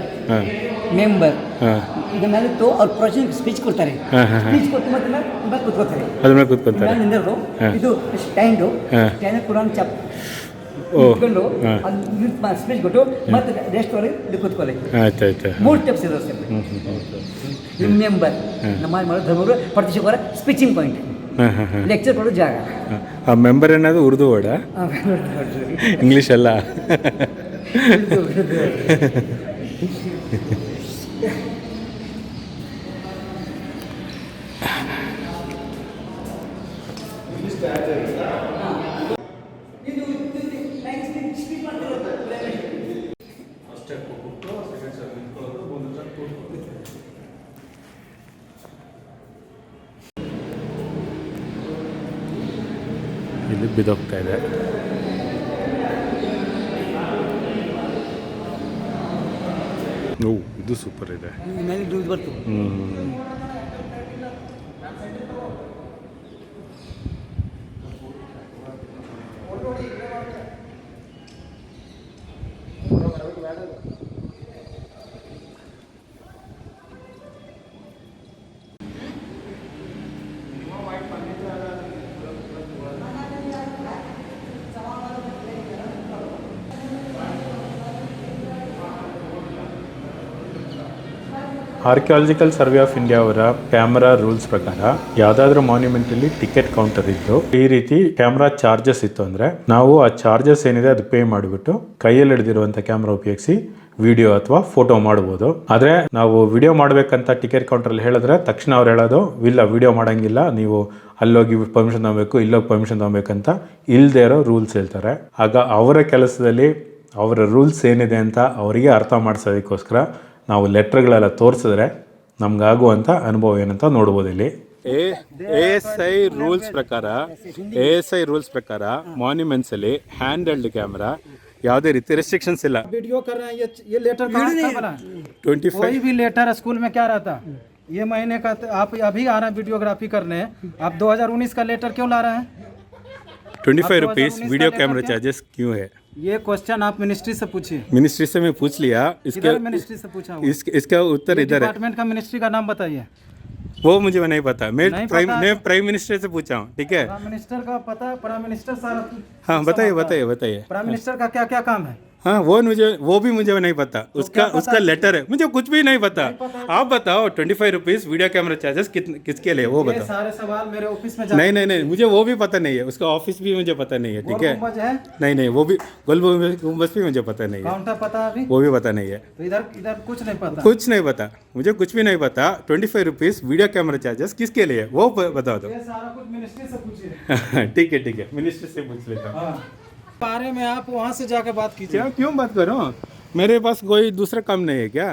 ಇದ್ರ ಮೇಲೆ ಅವ್ರು ಪ್ರವಚನ ಸ್ಪೀಚ್ ಕೊಡ್ತಾರೆ. ಸ್ಪೀಚ್ ಕೊಟ್ಟು ಮತ್ತೆ ಮೇಲೆ ಕೂತ್ಕೊಳ್ತಾರೆ. ಅದ್ರ ಮೇಲೆ ಕೂತ್ಕೊಳ್ತಾರೆ. ನಿಂದಿರೋದು ಇದು ಸ್ಟ್ಯಾಂಡು ಕುರಾನ್ ಚಾಪ್ ಇಟ್ಕೊಂಡು ಸ್ಪೀಚ್ ಕೊಟ್ಟು ಮತ್ತೆ ರೆಸ್ಟ್ ಒಳಗೆ ಇದು ಕೂತ್ಕೊಳ್ಳಿ. ಆಯ್ತು 3 ಸ್ಟೆಪ್ಸ್ ಇದಾವೆ ಸರ್. ಮೆಂಬರ್ ನಮಾಜ್ ಮಾಡೋ ಧರ್ಮಗುರು ಪ್ರತಿ ಶುಕ್ರವಾರ ಸ್ಪೀಚಿಂಗ್ ಪಾಯಿಂಟ್ ಲೆಕ್ಚರ್ ಕೊಡೋ ಜಾಗ. ಆ ಮೆಂಬರ್ ಏನಾದ್ರು ಉರ್ದು ವರ್ಡ ಇಂಗ್ಲೀಷ್ ಅಲ್ಲ. ಇಲ್ಲಿ ಬಿದ್ದೋಗ್ತಾ ಇದೆ. ಓ ಇದು ಸೂಪರ್ ಇದೆ. ಮೇಲೆ ಡ್ಯೂಸ್ ಬರ್ತದೆ. ಆರ್ಕಿಯಾಲಜಿಕಲ್ ಸರ್ವೆ ಆಫ್ ಇಂಡಿಯಾ ಅವರ ಕ್ಯಾಮರಾ ರೂಲ್ಸ್ ಪ್ರಕಾರ ಯಾವುದಾದ್ರೂ ಮಾನ್ಯುಮೆಂಟಲ್ಲಿ ಟಿಕೆಟ್ ಕೌಂಟರ್ ಇದ್ದು ಈ ರೀತಿ ಕ್ಯಾಮ್ರಾ ಚಾರ್ಜಸ್ ಇತ್ತು ಅಂದರೆ ನಾವು ಆ ಚಾರ್ಜಸ್ ಏನಿದೆ ಅದು ಪೇ ಮಾಡಿಬಿಟ್ಟು ಕೈಯಲ್ಲಿ ಹಿಡಿದಿರುವಂಥ ಕ್ಯಾಮ್ರಾ ಉಪಯೋಗಿಸಿ ವಿಡಿಯೋ ಅಥವಾ ಫೋಟೋ ಮಾಡ್ಬೋದು. ಆದರೆ ನಾವು ವಿಡಿಯೋ ಮಾಡಬೇಕಂತ ಟಿಕೆಟ್ ಕೌಂಟ್ರಲ್ಲಿ ಹೇಳಿದ್ರೆ ತಕ್ಷಣ ಅವ್ರು ಹೇಳೋದು ಇಲ್ಲ ವಿಡಿಯೋ ಮಾಡೋಂಗಿಲ್ಲ, ನೀವು ಅಲ್ಲೋಗಿ ಪರ್ಮಿಷನ್ ತಗೋಬೇಕು, ಇಲ್ಲೋಗಿ ಪರ್ಮಿಷನ್ ತಗೋಬೇಕಂತ ಇಲ್ಲದೇ ಇರೋ ರೂಲ್ಸ್ ಹೇಳ್ತಾರೆ. ಆಗ ಅವರ ಕೆಲಸದಲ್ಲಿ ಅವರ ರೂಲ್ಸ್ ಏನಿದೆ ಅಂತ ಅವರಿಗೆ ಅರ್ಥ ಮಾಡಿಸೋದಕ್ಕೋಸ್ಕರ ನಾವು ಲೆಟ್ರ್ಗಳೆಲ್ಲ ತೋರಿಸಿದ್ರೆ ನಮ್ಗಾಗುವಂಥ ಅನುಭವ ಏನಂತ ನೋಡ್ಬೋದು. ಇಲ್ಲಿ ASI ರೂಲ್ಸ್ ಪ್ರಕಾರ ಮಾನ್ಯುಮೆಂಟ್ಸ್ ಅಲ್ಲಿ ಹ್ಯಾಂಡ್ ಹೆಲ್ಡ್ ಕ್ಯಾಮ್ರಾ ಯಾವುದೇ ರೀತಿ ರೆಸ್ಟ್ರಿಕ್ಷನ್ಸ್ ಇಲ್ಲ. वीडियो कर रहे हैं ये लेटर कहाँ था बना? 25 कोई भी लेटर स्कूल में क्या रहता? ये महीने का आप अभी आ रहे हैं वीडियोग्राफी करने, आप 2019 का लेटर क्यों ला रहे हैं? 25 रुपीस वीडियो कैमरा चार्जेस क्यों है? ये क्वेश्चन आप मिनिस्ट्री से पूछिए. मिनिस्ट्री से मैं पूछ लिया. मिनिस्ट्री से पूछा इसका उत्तर इधर है. डिपार्टमेंट का मिनिस्ट्री का नाम बताइए. वो मुझे नहीं पता. मैं प्राइम मिनिस्टर से पूछा हूँ. ठीक है, प्राइम मिनिस्टर का पता है. प्राइम मिनिस्टर सारा. हाँ बताइए. प्राइम मिनिस्टर का क्या क्या काम है? हाँ वो भी मुझे नहीं पता. उसका लेटर है, मुझे कुछ भी नहीं पता. आप बताओ 25 रुपीस वीडियो कैमरा चार्जेस किसके लिए वो बताओ. सारे सवाल मेरे ऑफिस में नहीं मुझे वो भी पता नहीं है. उसका ऑफिस भी मुझे पता नहीं है. ठीक है, नहीं वो भी गोल गुंबद भी मुझे पता नहीं है. पता अभी वो भी पता नहीं है. तो इधर कुछ नहीं पता. मुझे कुछ भी नहीं पता. 25 रुपीस वीडियो कैमरा चार्जेस किसके लिए वो बता दो. सारा कुछ मिनिस्ट्री से पूछिए. ठीक है मिनिस्टर से पूछ लेता हूँ. बारे में आप वहाँ से जाकर बात कीजिए. क्यों बात करो? मेरे पास कोई दूसरा काम नहीं है क्या?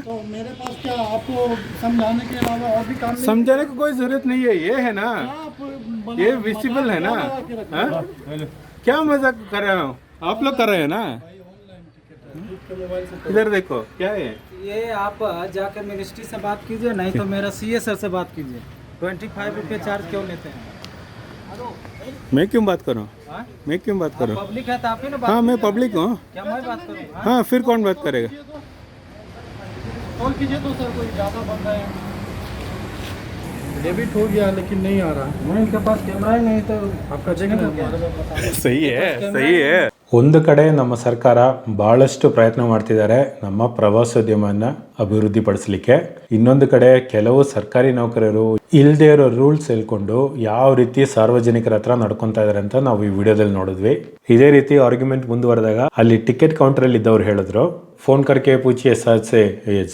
तो मेरे पास क्या आपको समझाने के अलावा और भी काम नहीं? समझाने की कोई जरूरत नहीं है. ये है ना, ये विजिबल है ना. क्या मजाक कर रहे हो आप लोग? कर रहे हैं ना. इधर देखो क्या है ये. आप जाकर मिनिस्ट्री से बात कीजिए, नहीं तो मेरा CA सर से बात कीजिए. 25 रुपये चार्ज क्यों लेते हैं? मैं क्यों बात करूं? पब्लिक है तो आप ही ना बात. हाँ मैं पब्लिक हूँ. क्या मैं बात करूँ? हाँ फिर कौन बात करेगा? कॉल कीजिए तो सर, कोई ज़्यादा बन रहे हैं. डेबिट हो गया लेकिन नहीं आ रहा. मैं इनके पास कैमरा ही नहीं तो आपका चेक हो गया. सही है. ಒಂದು ಕಡೆ ನಮ್ಮ ಸರ್ಕಾರ ಬಹಳಷ್ಟು ಪ್ರಯತ್ನ ಮಾಡ್ತಿದ್ದಾರೆ ನಮ್ಮ ಪ್ರವಾಸೋದ್ಯಮನ ಅಭಿವೃದ್ಧಿಪಡಿಸಲಿಕ್ಕೆ. ಇನ್ನೊಂದು ಕಡೆ ಕೆಲವು ಸರ್ಕಾರಿ ನೌಕರರು ಇಲ್ಲದೇ ಇರೋ ರೂಲ್ಸ್ ಹೇಳ್ಕೊಂಡು ಯಾವ ರೀತಿ ಸಾರ್ವಜನಿಕರ ಹತ್ರ ನಡ್ಕೊತಾ ಇದಾರೆ ಅಂತ ನಾವು ಈ ವಿಡಿಯೋದಲ್ಲಿ ನೋಡಿದ್ವಿ. ಇದೇ ರೀತಿ ಆರ್ಗ್ಯುಮೆಂಟ್ ಮುಂದುವರೆದಾಗ ಅಲ್ಲಿ ಟಿಕೆಟ್ ಕೌಂಟರಲ್ಲಿ ಇದ್ದವ್ರು ಹೇಳಿದ್ರು, ಫೋನ್ ಕರ್ಕೆ ಪೂಚಿ ಎಸ್ಸೆ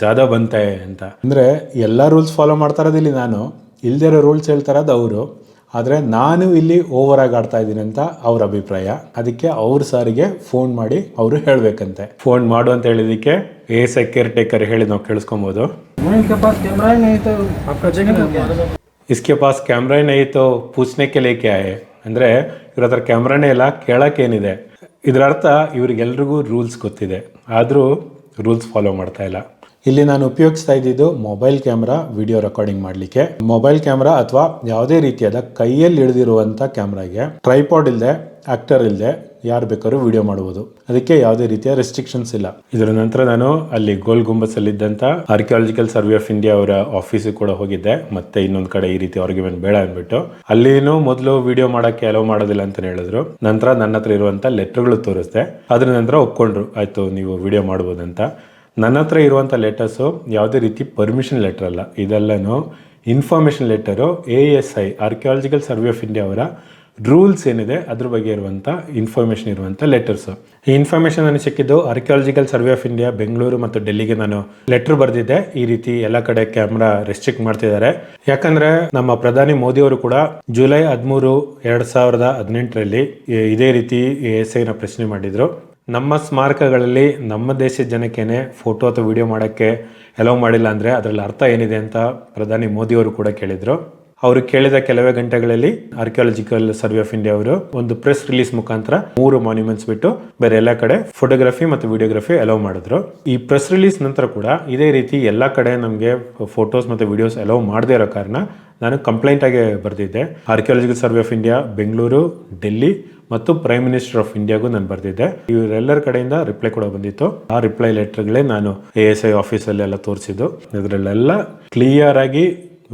ಜಾದಾ ಬಂತೆ ಅಂತ. ಅಂದರೆ ಎಲ್ಲ ರೂಲ್ಸ್ ಫಾಲೋ ಮಾಡ್ತಾ ಇರೋದು ಇಲ್ಲಿ ನಾನು, ಇಲ್ಲದೇ ಇರೋ ರೂಲ್ಸ್ ಹೇಳ್ತಾ ಇರೋದು ಅವರು. ಆದರೆ ನಾನು ಇಲ್ಲಿ ಓವರ್ ಆಗಿ ಆಡ್ತಾ ಇದ್ದೀನಿ ಅಂತ ಅವ್ರ ಅಭಿಪ್ರಾಯ. ಅದಕ್ಕೆ ಅವ್ರ ಸಾರಿಗೆ ಫೋನ್ ಮಾಡಿ ಅವರು ಹೇಳಬೇಕಂತೆ. ಫೋನ್ ಮಾಡು ಅಂತ ಹೇಳಿದಕ್ಕೆ ಕೇರ್ ಟೇಕರ್ ಹೇಳಿ ನಾವು ಕೇಳಿಸ್ಕೊಬೋದು. ಇಸ್ಕೆ ಪಾಸ್ ಕ್ಯಾಮ್ರಾ नहीं तो पूछने के लिए क्या है ಅಂದರೆ ಇವ್ರ ಹತ್ರ ಕ್ಯಾಮ್ರಾನೇ ಇಲ್ಲ, ಕೇಳೋಕ್ಕೇನಿದೆ. ಇದರ ಅರ್ಥ ಇವ್ರಿಗೆಲ್ರಿಗೂ ರೂಲ್ಸ್ ಗೊತ್ತಿದೆ, ಆದರೂ ರೂಲ್ಸ್ ಫಾಲೋ ಮಾಡ್ತಾ ಇಲ್ಲ. ಇಲ್ಲಿ ನಾನು ಉಪಯೋಗಿಸ್ತಾ ಇದ್ದಿದ್ದು ಮೊಬೈಲ್ ಕ್ಯಾಮ್ರಾ ವಿಡಿಯೋ ರೆಕಾರ್ಡಿಂಗ್ ಮಾಡಲಿಕ್ಕೆ. ಮೊಬೈಲ್ ಕ್ಯಾಮ್ರಾ ಅಥವಾ ಯಾವುದೇ ರೀತಿಯಾದ ಕೈಯಲ್ಲಿ ಹಿಡಿದಿರುವಂಥ ಕ್ಯಾಮ್ರಾಗೆ ಟ್ರೈಪಾಡ್ ಇಲ್ಲದೆ, ಆಕ್ಟರ್ ಇಲ್ಲದೆ ಯಾರು ಬೇಕಾದ್ರೂ ವಿಡಿಯೋ ಮಾಡ್ಬೋದು. ಅದಕ್ಕೆ ಯಾವುದೇ ರೀತಿಯ ರೆಸ್ಟ್ರಿಕ್ಷನ್ಸ್ ಇಲ್ಲ. ಇದರ ನಂತರ ನಾನು ಅಲ್ಲಿ ಗೋಲ್ ಗುಂಬಸಲ್ಲಿದ್ದಂಥ ಆರ್ಕಿಯಾಲಜಿಕಲ್ ಸರ್ವೆ ಆಫ್ ಇಂಡಿಯಾ ಅವರ ಆಫೀಸಿಗೆ ಕೂಡ ಹೋಗಿದ್ದೆ. ಮತ್ತೆ ಇನ್ನೊಂದು ಕಡೆ ಈ ರೀತಿ ಆರ್ಗ್ಯುಮೆಂಟ್ ಬೇಡ ಅಂದ್ಬಿಟ್ಟು ಅಲ್ಲಿನೂ ಮೊದಲು ವಿಡಿಯೋ ಮಾಡೋಕ್ಕೆ ಅಲೋ ಮಾಡೋದಿಲ್ಲ ಅಂತ ಹೇಳಿದ್ರು. ನಂತರ ನನ್ನ ಹತ್ರ ಇರುವಂಥ ಲೆಟರ್ಗಳು ತೋರಿಸ್ದೆ. ಅದ್ರ ನಂತರ ಒಪ್ಕೊಂಡ್ರು, ಆಯಿತು ನೀವು ವಿಡಿಯೋ ಮಾಡ್ಬೋದಂತ. ನನ್ನ ಹತ್ರ ಇರುವಂಥ ಲೆಟರ್ಸು ಯಾವುದೇ ರೀತಿ ಪರ್ಮಿಷನ್ ಲೆಟರ್ ಅಲ್ಲ, ಇದೆಲ್ಲನೂ information letter. ASI archaeological survey of India ಅವರ ರೂಲ್ಸ್ ಏನಿದೆ ಅದ್ರ ಬಗ್ಗೆ ಇರುವಂಥ ಇನ್ಫಾರ್ಮೇಷನ್ ಇರುವಂಥ ಲೆಟರ್ಸು. ಈ ಇನ್ಫಾರ್ಮೇಷನ್ ನನಗೆ ಸಿಕ್ಕಿದ್ದು archaeological survey of India Bengaluru ಮತ್ತು ಡೆಲ್ಲಿಗೆ ನಾನು ಲೆಟರ್ ಬರೆದಿದ್ದೆ. ಈ ರೀತಿ ಎಲ್ಲ ಕಡೆ ಕ್ಯಾಮ್ರಾ ರೆಸ್ಟ್ರಿಕ್ಟ್ ಮಾಡ್ತಿದ್ದಾರೆ. ಯಾಕಂದರೆ ನಮ್ಮ ಪ್ರಧಾನಿ ಮೋದಿಯವರು ಕೂಡ ಜುಲೈ 13, 2018ರಲ್ಲಿ ಇದೇ ರೀತಿ ASIನ ಪ್ರಶ್ನೆ ಮಾಡಿದರು. ನಮ್ಮ ಸ್ಮಾರಕಗಳಲ್ಲಿ ನಮ್ಮ ದೇಶದ ಜನಕ್ಕೇನೆ ಫೋಟೋ ಅಥವಾ ವಿಡಿಯೋ ಮಾಡೋಕ್ಕೆ ಅಲೋ ಮಾಡಿಲ್ಲ ಅಂದರೆ ಅದರಲ್ಲಿ ಅರ್ಥ ಏನಿದೆ ಅಂತ ಪ್ರಧಾನಿ ಮೋದಿಯವರು ಕೂಡ ಕೇಳಿದರು. ಅವರು ಕೇಳಿದ ಕೆಲವೇ ಗಂಟೆಗಳಲ್ಲಿ ಆರ್ಕಿಯಾಲಜಿಕಲ್ ಸರ್ವೆ ಆಫ್ ಇಂಡಿಯಾ ಅವರು ಒಂದು ಪ್ರೆಸ್ ರಿಲೀಸ್ ಮುಖಾಂತರ 3 ಮಾನ್ಯುಮೆಂಟ್ಸ್ ಬಿಟ್ಟು ಬೇರೆ ಎಲ್ಲ ಕಡೆ ಫೋಟೋಗ್ರಫಿ ಮತ್ತು ವಿಡಿಯೋಗ್ರಫಿ ಅಲೋ ಮಾಡಿದ್ರು. ಈ ಪ್ರೆಸ್ ರಿಲೀಸ್ ನಂತರ ಕೂಡ ಇದೇ ರೀತಿ ಎಲ್ಲ ಕಡೆ ನಮಗೆ ಫೋಟೋಸ್ ಮತ್ತು ವಿಡಿಯೋಸ್ ಅಲೋ ಮಾಡದೇ ಇರೋ ಕಾರಣ ನಾನು ಕಂಪ್ಲೇಂಟ್ ಆಗಿ ಬರೆದಿದ್ದೆ. Archaeological survey of India Bengaluru, Delhi ಮತ್ತು ಪ್ರೈಮ್ ಮಿನಿಸ್ಟರ್ ಆಫ್ ಇಂಡಿಯಾಗೂ ನಾನು ಬರೆದಿದ್ದೆ. ಇವರೆಲ್ಲರ ಕಡೆಯಿಂದ ರಿಪ್ಲೈ ಕೂಡ ಬಂದಿತ್ತು. ಆ ರಿಪ್ಲೈ ಲೆಟರ್ಗಳೇ ನಾನು ASI ಆಫೀಸಲ್ಲೆಲ್ಲ ತೋರಿಸಿದ್ದು. ಇದರಲ್ಲೆಲ್ಲ ಕ್ಲಿಯರ್ ಆಗಿ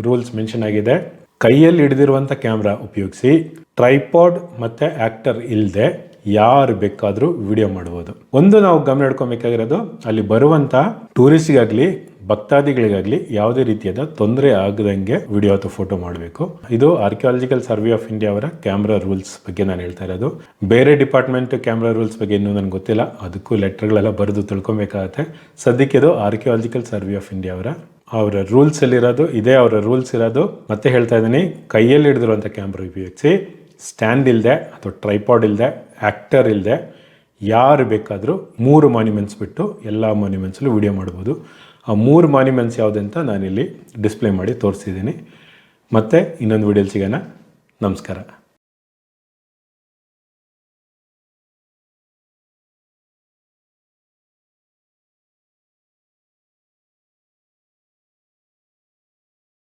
ರೂಲ್ಸ್ ಮೆನ್ಷನ್ ಆಗಿದೆ. ಕೈಯಲ್ಲಿ ಹಿಡಿದಿರುವಂಥ ಕ್ಯಾಮ್ರಾ ಉಪಯೋಗಿಸಿ ಟ್ರೈಪಾಡ್ ಮತ್ತು ಆ್ಯಕ್ಟರ್ ಇಲ್ಲದೆ ಯಾರು ಬೇಕಾದರೂ ವಿಡಿಯೋ ಮಾಡ್ಬೋದು. ಒಂದು ನಾವು ಗಮನ ಇಟ್ಕೊಬೇಕಾಗಿರೋದು, ಅಲ್ಲಿ ಬರುವಂಥ ಟೂರಿಸ್ಟ್ಗಾಗಲಿ ಭಕ್ತಾದಿಗಳಿಗಾಗಲಿ ಯಾವುದೇ ರೀತಿಯಾದ ತೊಂದರೆ ಆಗದಂಗೆ ವಿಡಿಯೋ ಅಥವಾ ಫೋಟೋ ಮಾಡಬೇಕು. ಇದು ಆರ್ಕಿಯಾಲಜಿಕಲ್ ಸರ್ವೆ ಆಫ್ ಇಂಡಿಯಾ ಅವರ ಕ್ಯಾಮ್ರಾ ರೂಲ್ಸ್ ಬಗ್ಗೆ ನಾನು ಹೇಳ್ತಾ ಇರೋದು. ಬೇರೆ ಡಿಪಾರ್ಟ್ಮೆಂಟ್ ಕ್ಯಾಮ್ರಾ ರೂಲ್ಸ್ ಬಗ್ಗೆ ಇನ್ನೂ ನನಗೆ ಗೊತ್ತಿಲ್ಲ, ಅದಕ್ಕೂ ಲೆಟರ್ಗಳೆಲ್ಲ ಬರೆದು ತಿಳ್ಕೊಬೇಕಾಗತ್ತೆ. ಸದ್ಯಕ್ಕೆ ಇದು ಆರ್ಕಿಯಾಲಜಿಕಲ್ ಸರ್ವೆ ಆಫ್ ಇಂಡಿಯಾ ಅವರ ರೂಲ್ಸ್ ಅಲ್ಲಿರೋದು ಇದೇ, ಅವರ ರೂಲ್ಸ್ ಇರೋದು. ಮತ್ತೆ ಹೇಳ್ತಾ ಇದ್ದೀನಿ, ಕೈಯಲ್ಲಿ ಹಿಡಿದಿರುವಂಥ ಕ್ಯಾಮ್ರಾ ಉಪಯೋಗಿಸಿ ಸ್ಟ್ಯಾಂಡ್ ಇಲ್ಲದೆ ಅಥವಾ ಟ್ರೈಪಾಡ್ ಇಲ್ಲದೆ, ಆ್ಯಕ್ಟರ್ ಇಲ್ಲದೆ ಯಾರು ಬೇಕಾದರೂ 3 ಮಾನ್ಯುಮೆಂಟ್ಸ್ ಬಿಟ್ಟು ಎಲ್ಲ ಮಾನ್ಯುಮೆಂಟ್ಸಲ್ಲೂ ವಿಡಿಯೋ ಮಾಡ್ಬೋದು. ಆ 3 ಮಾನ್ಯುಮೆಂಟ್ಸ್ ಯಾವುದಂತ ನಾನಿಲ್ಲಿ ಡಿಸ್ಪ್ಲೇ ಮಾಡಿ ತೋರಿಸಿದ್ದೀನಿ. ಮತ್ತೆ ಇನ್ನೊಂದು ವಿಡಿಯೋಲಿ ಸಿಗೋಣ. ನಮಸ್ಕಾರ.